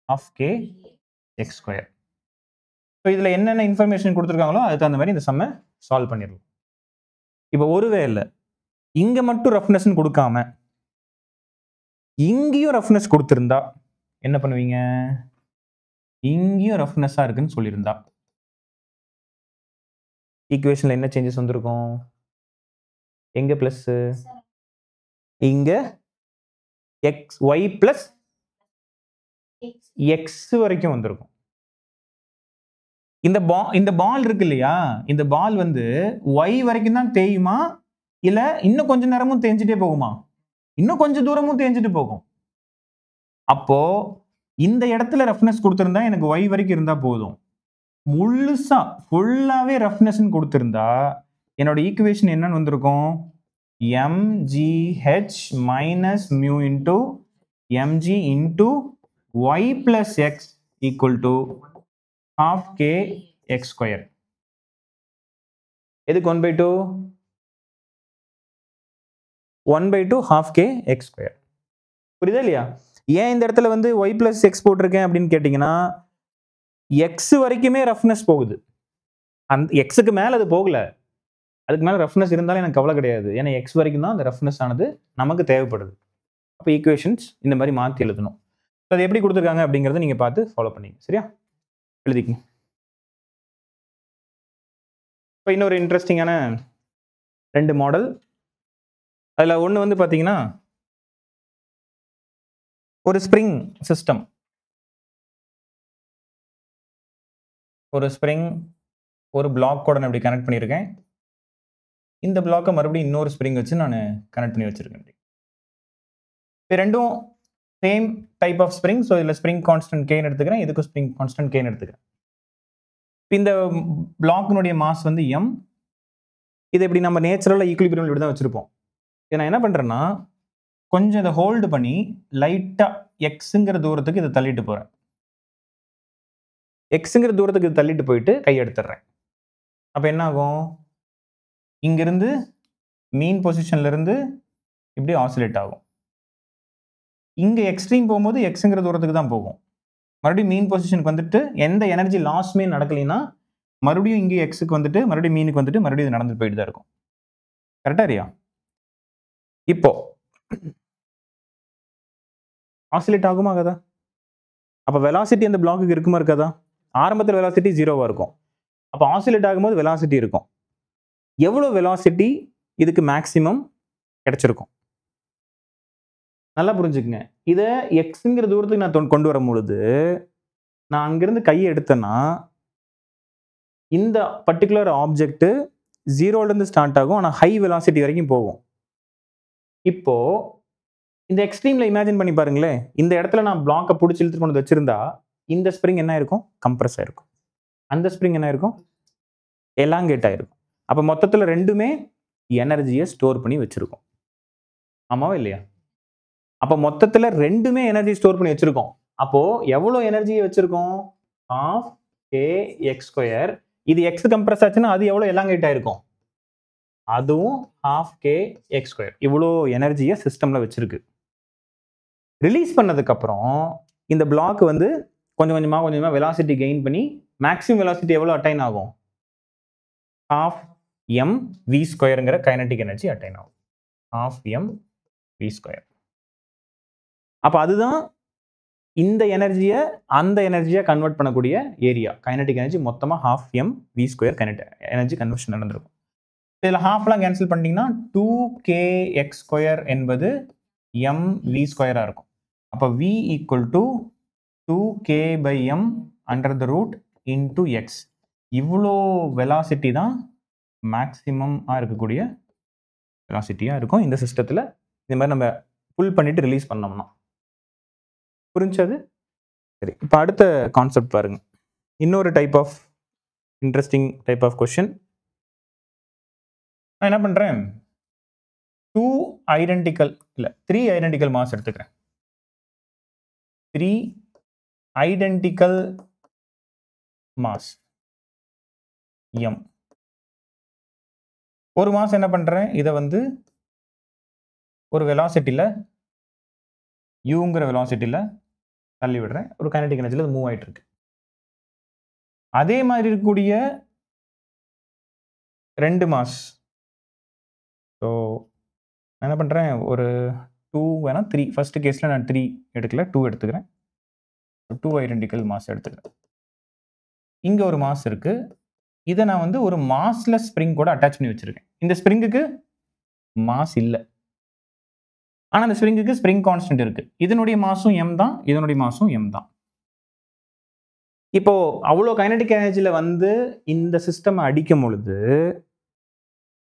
half k x². So இதுல என்னென்ன இன்ஃபர்மேஷன் கொடுத்துருக்காங்களோ அதுக்கு தகுந்த மாதிரி இந்த சம்மை சால்வ் பண்ணிடலாம். இப்போ ஒருவேளை இங்க மட்டும் ரஃப்னஸ் கொடுக்காம இங்கேயும் ரஃப்னஸ் கொடுத்திருந்தா என்ன பண்ணுவீங்க? இங்கேயும் ரஃப்னஸா இருக்குன்னு சொல்லியிருந்தா ஈக்குவேஷன்ல என்ன சேஞ்சஸ் வந்திருக்கும்? எங்க பிளஸ், இங்க y பிளஸ் x வரைக்கும் வந்திருக்கும். இந்த பால் இருக்கு இல்லையா, இந்த பால் வந்து y வரைக்கும் தான் தேயுமா, இல்ல இன்னும் கொஞ்ச நேரமும் தேஞ்சிட்டே போகுமா? இன்னும் கொஞ்சம் தூரமும் தேஞ்சிட்டு போகும். அப்போ இந்த இடத்துல ரஃப்னஸ் கொடுத்திருந்தா எனக்கு y வரைக்கும் இருந்தா போதும். முழுசா ஃபுல்லாவே ரஃப்னஸ் கொடுத்திருந்தா என்னோட ஈக்குவேஷன் என்னன்னு வந்திருக்கும்? mgh minus mu into mg into y plus x equal to half k x². எதுக்கு 1/2? 1/2 half k x². புரியுதா இல்லையா? ஏன் இந்த இடத்துல வந்து y plus x போட்டிருக்கேன் அப்படின்னு கேட்டீங்கன்னா, x வரைக்குமே ரஃப்னஸ் போகுது. அந்த எக்ஸுக்கு மேல அது போகல. அதுக்கு மேல ரஃப்னஸ் இருந்தாலும் எனக்கு கவலை கிடையாது. ஏன்னா x வரைக்கும் தான் அந்த ரஃப்னஸ் ஆனது நமக்கு தேவைப்படுது. அப்போ ஈக்குவேஷன்ஸ் இந்த மாதிரி மாற்றி எழுதணும். அது எப்படி கொடுத்துருக்காங்க அப்படிங்கிறத நீங்க பார்த்து ஃபாலோ பண்ணீங்க. சரியா? எழுதிக்கங்க. இப்போ இன்னொரு இன்ட்ரெஸ்டிங்கான 2 மாடல். அதுல ஒன்று வந்து பார்த்தீங்கன்னா ஒரு ஸ்ப்ரிங் சிஸ்டம். ஒரு ஸ்ப்ரிங் ஒரு பிளாக் கூட நான் இப்படி கனெக்ட் பண்ணியிருக்கேன். இந்த பிளாக்கை மறுபடியும் இன்னொரு ஸ்ப்ரிங் வச்சு நான் கனெக்ட் பண்ணி வச்சிருக்கேன். இது ரெண்டும் same type of spring. So இதில் ஸ்ப்ரிங் கான்ஸ்டன்ட் கேன்னு எடுத்துக்கிறேன், இதுக்கு ஸ்ப்ரிங் கான்ஸ்டன்ட் கேன்னு எடுத்துக்கிறேன். இந்த பிளாக்கினுடைய மாஸ் வந்து m. இது எப்படி நம்ம நேச்சுரலாக ஈக்குலிபிரியம் இப்படி தான் வச்சிருப்போம். நான் என்ன பண்ணுறேன்னா கொஞ்சம் இதை ஹோல்டு பண்ணி லைட்டாக எக்ஸுங்கிற தூரத்துக்கு இதை தள்ளிட்டு போகிறேன். எக்ஸுங்கிற தூரத்துக்கு இது தள்ளிட்டு போயிட்டு கை எடுத்துடுறேன். அப்போ என்ன ஆகும்? இங்கிருந்து மீன் பொசிஷன்ல இருந்து இப்படி ஆசிலேட் ஆகும். இங்க எக்ஸ்ட்ரீம் போகும்போது எக்ஸுங்கிற தூரத்துக்கு தான் போகும். மறுபடியும் மீன் பொசிஷனுக்கு வந்துட்டு எந்த எனர்ஜி லாஸ்மே நடக்கலைன்னா மறுபடியும் இங்கே எக்ஸுக்கு வந்துட்டு மறுபடியும் மீனுக்கு வந்துட்டு மறுபடியும் இது நடந்து போயிட்டு தான் இருக்கும். கரெக்டா இல்லையா? இப்போ ஆசிலேட் ஆகுமா ஆகாதா? அப்போ வெலாசிட்டி அந்த பிளாக்குக்கு இருக்குமா இருக்காதா? ஆரம்பத்தில் வெலாசிட்டி 0வா இருக்கும். அப்போ ஆசிலேட் ஆகும்போது வெலாசிட்டி இருக்கும். எவ்வளோ வெலாசிட்டி இதுக்கு மேக்சிமம் கிடைச்சிருக்கும்? நல்லா புரிஞ்சுக்குங்க. இதை எக்ஸுங்கிற தூரத்துக்கு நான் கொண்டு வரும் பொழுது நான் அங்கிருந்து கையை எடுத்தேன்னா இந்த பர்டிகுலர் ஆப்ஜெக்ட் 0லேருந்து ஸ்டார்ட் ஆகும், ஆனால் ஹை வெலாசிட்டி வரைக்கும் போகும். இப்போ இந்த எக்ஸ்ட்ரீம்ல இமேஜின் பண்ணி பாருங்களேன். இந்த இடத்துல நான் பிளாக்கை பிடிச்சி இழுத்து கொண்டு வச்சிருந்தா இந்த ஸ்ப்ரிங் என்ன இருக்கும்? கம்ப்ரஸ் ஆயிருக்கும். அந்த ஸ்ப்ரிங் என்ன இருக்கும்? எலாங்கேட் ஆயிருக்கும். அப்போ மொத்தத்தில் ரெண்டுமே எனர்ஜியை ஸ்டோர் பண்ணி வச்சிருக்கோம். ஆமாவா இல்லையா? அப்போ மொத்தத்தில் ரெண்டுமே எனர்ஜி ஸ்டோர் பண்ணி வச்சிருக்கோம். அப்போ எவ்வளவு எனர்ஜியை வச்சிருக்கோம்? half kx square. இது x கம்ப்ரஸ் ஆச்சுன்னா அது எவ்வளவு எலாங்கேட் ஆயிருக்கும்? அதுவும் half kx ஸ்கொயர். இவ்வளோ எனர்ஜியை சிஸ்டம்ல வச்சிருக்கு. ரிலீஸ் பண்ணதுக்கு அப்புறம் இந்த பிளாக் வந்து கொஞ்சம் கொஞ்சமா வெலாசிட்டி கெயின் பண்ணி மேக்ஸிமம் வெலாசிட்டி எவ்வளவு அட்டைன் ஆகும்? half m v ஸ்கொயர்ங்கிற கைனடிக் எனர்ஜி அட்டைன் ஆகும். half m v square. அப்ப அதுதான் இந்த எனர்ஜியை அந்த எனர்ஜியை கன்வெர்ட் பண்ணக்கூடிய ஏரியா. கைனடிக் எனர்ஜி மொத்தமா half m v square kinetic energy conversion நடந்திருக்கும். இதில் ஹாஃப்லாம் கேன்சல் பண்ணிட்டீங்கன்னா 2kx ஸ்கொயர் என்பது m v ஸ்கொயரா இருக்கும். அப்போ v equal to 2k by m under the root into X. இவ்வளோ வெலாசிட்டி தான் மேக்ஸிமமாக இருக்கக்கூடிய வெலாசிட்டியாக இருக்கும் இந்த சிஸ்டத்தில். இந்த மாதிரி நம்ம புல் பண்ணிட்டு ரிலீஸ் பண்ணோம்னா. புரிஞ்சது? சரி, இப்போ அடுத்த கான்செப்ட் பாருங்க. இன்னொரு type of interesting type of question. நான் என்ன பண்றேன்? 3 ஐடென்டிக்கல் மாஸ் எடுத்துக்கிறேன். 3 ஐடென்டிக்கல் மாஸ் m. ஒரு மாஸ் என்ன பண்றேன்? இதை வந்து ஒரு வெலாசிட்டியில் யூங்கிற வெலாசிட்டியில் தள்ளி விடுறேன். ஒரு கைனடிக் எனர்ஜியில் மூவ் ஆயிட்டு இருக்கு. அதே மாதிரி இருக்கக்கூடிய 2 மாஸ். ஸோ நான் என்ன பண்ணுறேன்? ஒரு 2 வேணா 3. ஃபர்ஸ்ட் கேஸில் நான் 3 எடுக்கல, 2 எடுத்துக்கிறேன். 2 ஐடென்டிக்கல் மாஸ் எடுத்துக்கிறேன். இங்கே ஒரு மாஸ் இருக்கு. இதை நான் வந்து ஒரு மாஸ்லெஸ் ஸ்ப்ரிங் கூட அட்டாச் பண்ணி வச்சிருக்கேன். இந்த ஸ்ப்ரிங்குக்கு மாஸ் இல்லை, ஆனால் அந்த ஸ்ப்ரிங்குக்கு ஸ்ப்ரிங் கான்ஸ்டன்ட் இருக்கு. இதனுடைய மாஸும் m தான், இதனுடைய மாஸும் m தான். இப்போ அவ்வளோ கைனடிக் எனர்ஜியில் வந்து இந்த சிஸ்டம் அடிக்கும் பொழுது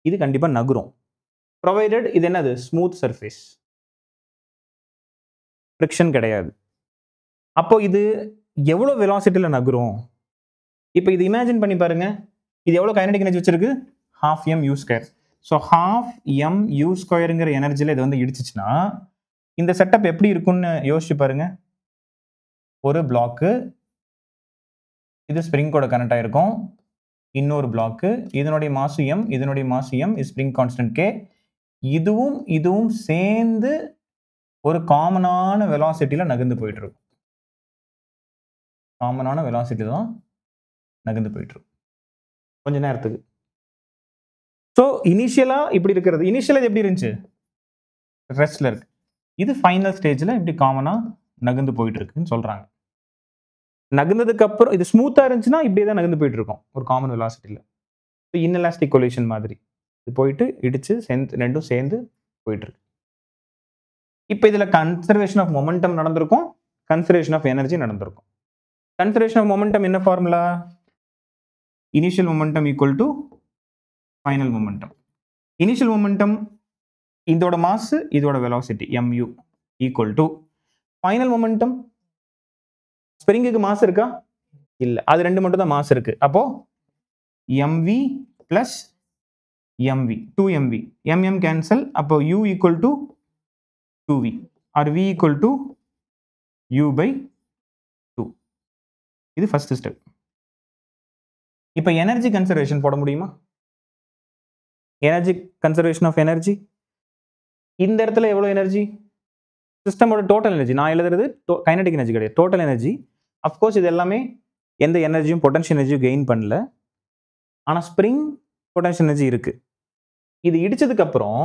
இது கண்டிப்பாக நகரும். ப்ரொவைடட் இது என்னது? ஸ்மூத் சர்ஃபேஸ், ஃப்ரிக்ஷன் கிடையாது. அப்போ இது எவ்வளோ வெலாசிட்டியில் நகரும்? இப்போ இது இமேஜின் பண்ணி பாருங்க. இது எவ்வளோ கைனடிக் எனர்ஜி வச்சிருக்கு? half m u square. So half m u ஸ்கொயருங்கிற எனர்ஜியில் இது வந்து இடிச்சிச்சுன்னா இந்த செட்டப் எப்படி இருக்கும்னு யோசிச்சு பாருங்க. ஒரு பிளாக்கு, இது ஸ்ப்ரிங்கோட கனெக்ட் ஆயிருக்கும். இன்னொரு பிளாக்கு, இதனுடைய மாசு m, இதனுடைய மாசு m, ஸ்ப்ரிங் கான்ஸ்டன்ட் k. இதுவும் சேர்ந்து ஒரு காமனான வெலாசிட்டியில் நகர்ந்து போயிட்டு இருக்கும். காமனான வெலாசிட்டி தான் நகர்ந்து போயிட்டு இருக்கும் கொஞ்ச நேரத்துக்கு. ஸோ இனிஷியலா இப்படி இருக்கிறது. இனிஷியலா இது எப்படி இருந்துச்சு? ரெஸ்ட்ல இருக்கு. இது ஃபைனல் ஸ்டேஜில் இப்படி காமனா நகர்ந்து போயிட்டு இருக்குன்னு சொல்றாங்க. நகர்ந்ததுக்கு அப்புறம் இது ஸ்மூத்தா இருந்துச்சுன்னா இப்படியே தான் நகர்ந்து போயிட்டு இருக்கும் ஒரு காமன் வெலாசிட்டியில். இன்எலாஸ்டிக் கொலிஷன் மாதிரி இது போயிட்டு இடிச்சு ரெண்டும் சேர்ந்து போயிட்டு இருக்கு. இப்போ இதுல கன்சர்வேஷன் ஆஃப் மொமெண்டம் நடந்திருக்கும், கன்சர்வேஷன் ஆஃப் எனர்ஜி நடந்திருக்கும். கன்சர்வேஷன் ஆஃப் மொமெண்டம் என்ன formula? Initial momentum equal to final momentum. Initial momentum இதோட மாஸ், இதோட velocity mu equal to final momentum. ஸ்ப்ரிங்குக்கு மாஸ் இருக்கா? இல்லை, அது ரெண்டு மட்டும் தான் மாஸ் இருக்கு. அப்போ mv plus mv, 2mv, mm cancel. அப்போ u equal to 2v or v equal to u by 2. இது ஃபர்ஸ்ட் ஸ்டெப். இப்போ எனர்ஜி கன்சர்வேஷன் போட முடியுமா? Energy conservation of energy. இந்த இடத்துல எவ்வளோ எனர்ஜி? சிஸ்டமோட டோட்டல் எனர்ஜி. நான் எழுதுறது கைனடிக் எனர்ஜி கிடையாது, டோட்டல் எனர்ஜி. அஃப்கோர்ஸ் இது எல்லாமே எந்த எனர்ஜியும் பொட்டன்ஷியல் எனர்ஜியும் கெயின் பண்ணல, ஆனால் ஸ்ப்ரிங் பொட்டன்ஷியல் எனர்ஜி இருக்கு. இது இடிச்சதுக்கு அப்புறம்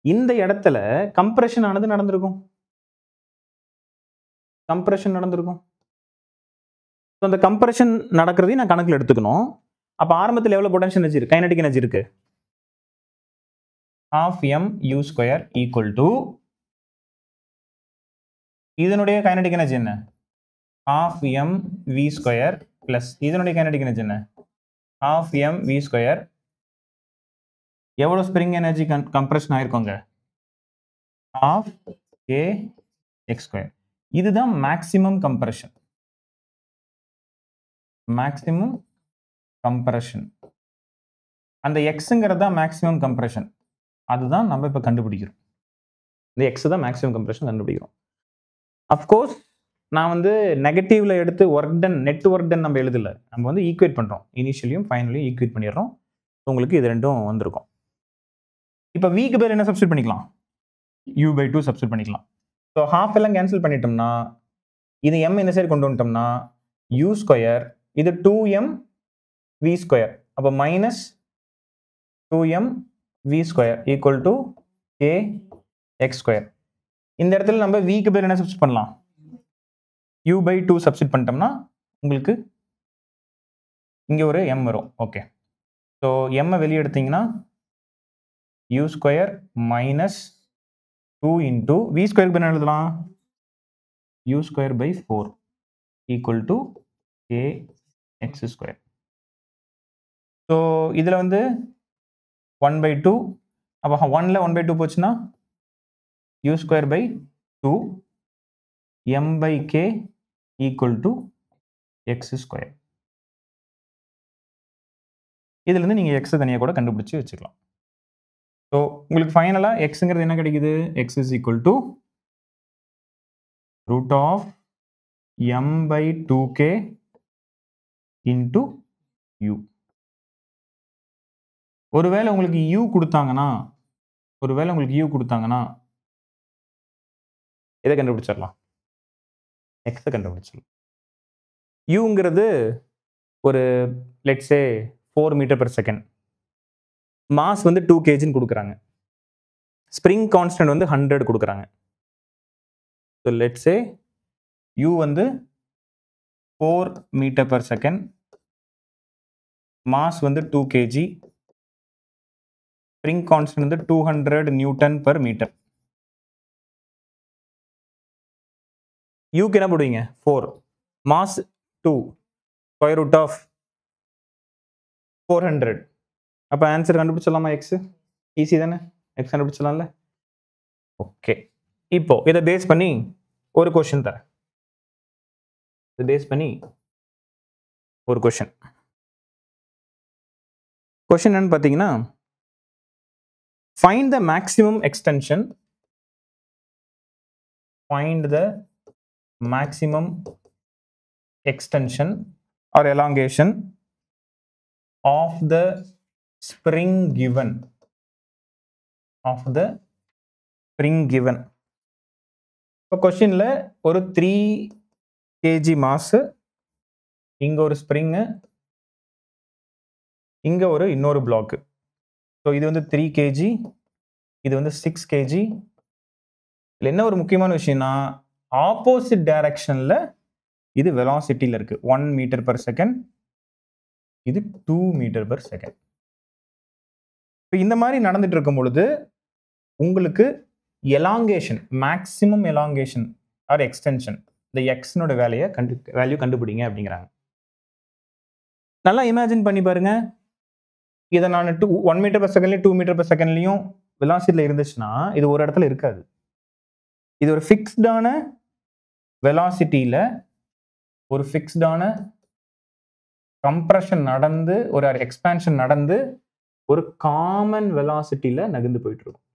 இந்த இடத்துல கம்ப்ரெஷன் ஆனது நடந்திருக்கும். கம்ப்ரெஷன் நடந்திருக்கும். அந்த கம்ப்ரெஷன் நடக்கிறதையும் நான் கணக்கில் எடுத்துக்கணும். அப்போ ஆரம்பத்தில் எவ்வளோ பொட்டன்ஷியல் எனர்ஜி இருக்கு? கைனடிக் எனர்ஜி இருக்கு half m u square equal to இதனுடைய கைனடிக் எனர்ஜி என்ன? half m v square plus இதனுடைய கைனடிக் எனர்ஜி என்ன? half m v square. எவ்வளோ ஸ்ப்ரிங் எனர்ஜி கம்ப்ரெஷன் ஆயிருக்கோங்க? half k x square. இதுதான் மேக்ஸிமம் கம்ப்ரெஷன். மேக்ஸிமம் கம்ப்ரெஷன் அந்த எக்ஸுங்கிறது தான் மேக்ஸிமம் கம்ப்ரெஷன். அதுதான் நம்ம இப்போ கண்டுபிடிக்கிறோம். இந்த எக்ஸ் தான் மேக்ஸிமம் கம்ப்ரெஷன் கண்டுபிடிக்கிறோம். அஃப்கோர்ஸ் நான் வந்து நெகட்டிவ்ல எடுத்து work done net work ton நம்ம எழுதல. நம்ம வந்து ஈக்குவேட் பண்றோம். இனிஷியலையும் ஃபைனலையும் ஈக்குவேட் பண்ணிடுறோம். உங்களுக்கு இது ரெண்டும் வந்திருக்கும். இப்போ விக்கு பதில் என்ன சப்ஸ்டிட் பண்ணிக்கலாம்? u/2 சப்ஸ்டிட் பண்ணிக்கலாம். ஸோ ஹாஃப் எல்லாம் கேன்சல் பண்ணிட்டோம்னா இது m இந்த சைடு கொண்டு வந்துட்டோம்னா u ஸ்கொயர் இது 2m v ஸ்கொயர் அப்போ minus 2m v square equal to k x square. இந்த இடத்துல நம்ம விக்கு பதில் என்ன சப்ஸ்டிட் பண்ணலாம்? u/2 சப்ஸ்டிட் பண்ணிட்டோம்னா உங்களுக்கு இங்கே ஒரு m வரும். ஓகே, ஸோ m வெளியே எடுத்தீங்கன்னா u square minus 2 into v ஸ்கொயருக்கு என்ன எழுதலாம்? u square by 4 equal to k x square. So இதில் வந்து 1/2 அப்போ 1ல் 1/2 போச்சுன்னா u square by 2 m by k equal to x square. இதுலேருந்து நீங்கள் எக்ஸை தனியாக கூட கண்டுபிடிச்சி வச்சுக்கலாம். ஸோ உங்களுக்கு ஃபைனலாக எக்ஸுங்கிறது என்ன கிடைக்குது? x is equal to root of m by 2k into u. ஒருவேளை உங்களுக்கு u கொடுத்தாங்கன்னா எதை கண்டுபிடிச்சிடலாம்? எக்ஸை கண்டுபிடிச்சிடலாம். யூங்கிறது ஒரு let's say 4 metre per second, mass வந்து 2 kgன்னு கொடுக்குறாங்க, ஸ்ப்ரிங் கான்ஸ்டன்ட் வந்து 100 கொடுக்குறாங்க. ஸோ லெட்ஸே யூ வந்து 4 மீட்டர் பெர் செகண்ட், மாஸ் வந்து 2 kg, ஸ்ப்ரிங் கான்ஸ்டன்ட் வந்து 200 நியூட்டன் பெர் மீட்டர். யூக்கு என்ன போடுவீங்க? 4, மாஸ் 2, ஸ்கொயர் ரூட் ஆஃப் 400. அப்போ ஆன்சர் கண்டுபிடிச்சிடலாமா? எக்ஸ் ஈஸி தானே, எக்ஸ் கண்டுபிடிச்சிடலாம்ல. ஓகே, இப்போ இதை பேஸ் பண்ணி ஒரு கொஸ்டின் தரேன். கொஸ்டின் என்னன்னு பார்த்தீங்கன்னா, find the maximum extension or elongation of the spring given. இப்போ கொஸ்டின்ல ஒரு 3 kg மாஸ், இங்க ஒரு ஸ்ப்ரிங்கு, இங்க ஒரு இன்னொரு பிளாக். ஸோ இது வந்து 3 kg, இது வந்து 6 kg. இதில் என்ன ஒரு முக்கியமான விஷயம்னா, ஆப்போசிட் டைரக்ஷன்ல இது வெலாசிட்டியில் இருக்கு. 1 மீட்டர் பெர் செகண்ட், இது 2 மீட்டர் பெர் செகண்ட். இப்போ இந்த மாதிரி நடந்துட்டு இருக்கும் பொழுது உங்களுக்கு elongation, maximum elongation or extension, இந்த எக்ஸ்னோட வேல்யூ கண்டுபிடிங்க அப்படிங்கிறாங்க. நல்லா இமேஜின் பண்ணி பாருங்க. இதை நான் 1 மீட்டர் பெர் செகண்ட்லையும் 2 மீட்டர் பெர் செகண்ட்லையும் வெலாசிட்டியில் இருந்துச்சுன்னா இது ஒரு இடத்துல இருக்காது. இது ஒரு ஃபிக்ஸ்டான வெலாசிட்டியில் ஒரு ஃபிக்ஸ்டான கம்ப்ரஷன் நடந்து, ஒரு எக்ஸ்பான்ஷன் நடந்து, ஒரு காமன் வெலாசிட்டியில் நகர்ந்து போயிட்டு இருக்கும்.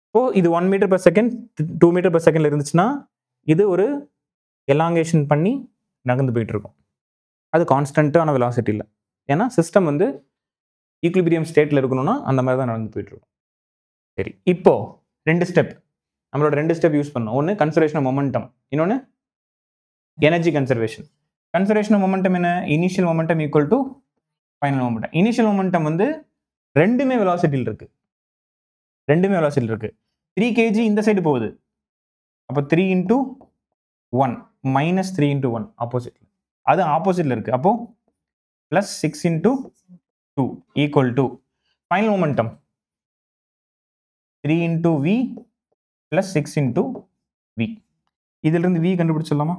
இப்போ இது 1 metre per second 2 metre per செகண்ட்ல இருந்துச்சுன்னா இது ஒரு எலாங்கேஷன் பண்ணி நகர்ந்து போயிட்டு இருக்கும். அது கான்ஸ்டன்ட்டான வெலாசிட்டியில், ஏன்னா சிஸ்டம் வந்து ஈக்குலிபிரியம் ஸ்டேட்டில் இருக்கணும்னா அந்த மாதிரி தான் நடந்து போயிட்டு இருக்கும். சரி, இப்போ 2 ஸ்டெப், நம்மளோட 2 ஸ்டெப் யூஸ் பண்ணோம். ஒன்று கன்சர்வேஷன் ஆஃப் மொமெண்டம், இன்னொன்று energy conservation. Conservation of momentum என்ன? Initial momentum equal to final momentum. Initial momentum வந்து ரெண்டுமே வெலாசிட்டியில் இருக்கு. 3 kg இந்த சைடு போகுது, அப்போ 3 × 1 மைனஸ் 3 × 1 ஆப்போசிட், அது ஆப்போசிட்ல இருக்கு. அப்போ plus 6 × 2 equal to final momentum 3 × v plus 6 × v. இதிலிருந்து v கண்டுபிடிச்சிடலாமா?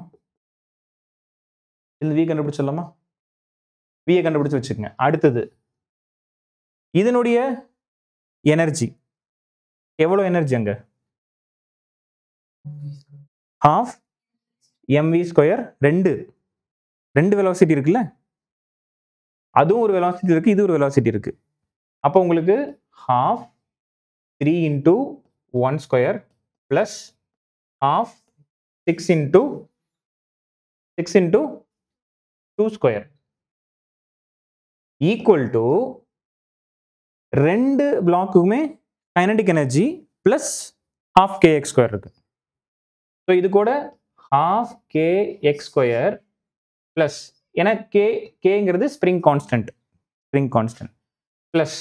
v கண்டுபிடிச்சு வச்சுக்கோங்க. அடுத்தது இதனுடைய எனர்ஜி எவ்வளவு? எனர்ஜி அங்க half mv ஸ்கொயர். ரெண்டு வெலாசிட்டி இருக்குல்ல, அதுவும் ஒரு வெலாசிட்டி இருக்கு, இது ஒரு வெலாசிட்டி இருக்கு. அப்போ உங்களுக்கு half 3 × 1 square plus half 6 into 2 square equal to ரெண்டு பிளாக்குமே kinetic energy plus half kx square இருக்கு. ஸோ இது கூட half kx ஸ்கொயர் பிளஸ் ஏன்னா கேங்கிறது spring constant plus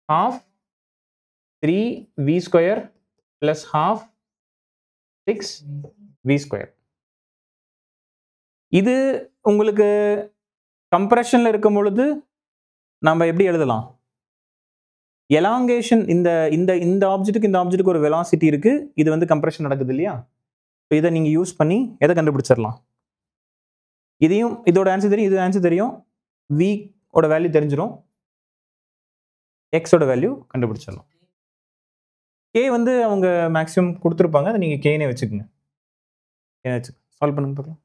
half 3v square plus half 6v square. இது உங்களுக்கு கம்ப்ரெஷன்ல இருக்கும் பொழுது நம்ம எப்படி எழுதலாம்? எலாங்கேஷன் இந்த இந்த இந்த ஆப்ஜெக்ட்டுக்கு இந்த ஆப்ஜெக்ட்டுக்கு ஒரு வெலாசிட்டி இருக்கு. இது வந்து கம்ப்ரெஷன் நடக்குது இல்லையா? இதை நீங்க யூஸ் பண்ணி எதை கண்டுபிடிச்சிடலாம்? இதையும் இதோட ஆன்சர் தெரியும், இது ஆன்சர் தெரியும். v ஓட வேல்யூ தெரிஞ்சிடும், x ஓட வேல்யூ கண்டுபிடிச்சிடலாம். k வந்து அவங்க மேக்ஸிமம் கொடுத்துருப்பாங்க, அதை நீங்க k-னே வச்சுக்கோங்க. சால்வ் பண்ணுங்க பார்க்கலாம்.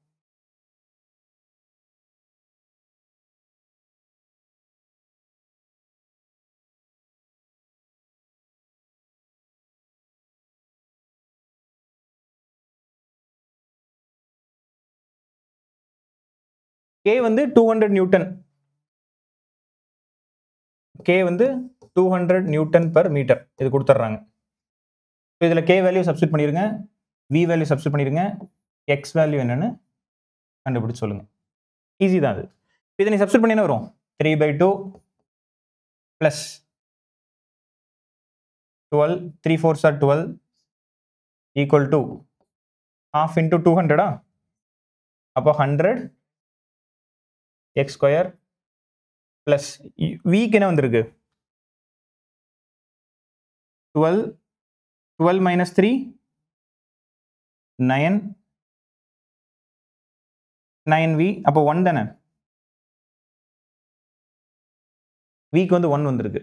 k வந்து 200 நியூட்டன். k வந்து 200 நியூட்டன் per மீட்டர் இது கொடுத்துட்றாங்க. இதுல k வேல்யூ சப்ஸ்டிட் பண்ணிருங்க, v வேல்யூ சப்ஸ்டிட் பண்ணிருங்க, x வேல்யூ என்னன்னு கண்டுபிடிச்சு சொல்லுங்க. ஈஸி தான் அது. இதை நீ சப்ஸ்டிட் பண்ணி என்ன வரும்? 3/2 plus 12 3 4s are 12 equal to half into 200 அப்போ 100 x ஸ்கொயர் பிளஸ் வீக்கு என்ன வந்திருக்கு? 12 minus 3 9 9v அப்போ 1 தானே? வீக்கு வந்து 1 வந்திருக்கு.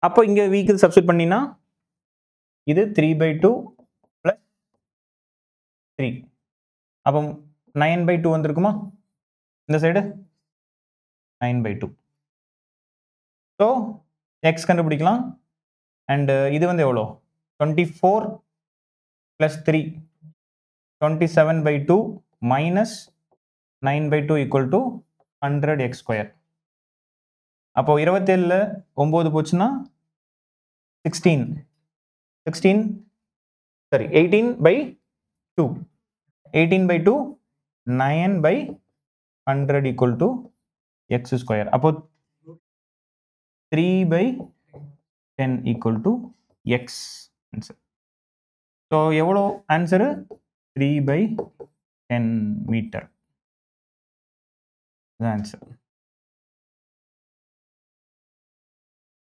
அப்போ இங்க வீக்கு சப்ஸ்டிட் பண்ணினா இது 3/2 பிளஸ் 3 அப்போ 9/2 வந்திருக்குமா? இந்த சைடு 9/2. ஸோ எக்ஸ் கண்டுபிடிக்கலாம். அண்ட் இது வந்து எவ்வளோ? 24 plus 3 27/2 minus 9/2 equal to 100 x ஸ்கொயர். அப்போ 27ல் 9 போச்சுன்னா 18/2 18/2 9/100 ஈக்குவல் டு x ஸ்கொயர். அப்போ 3/10 equal to x answer. So எவ்வளோ ஆன்சரு? 3/10 metre answer.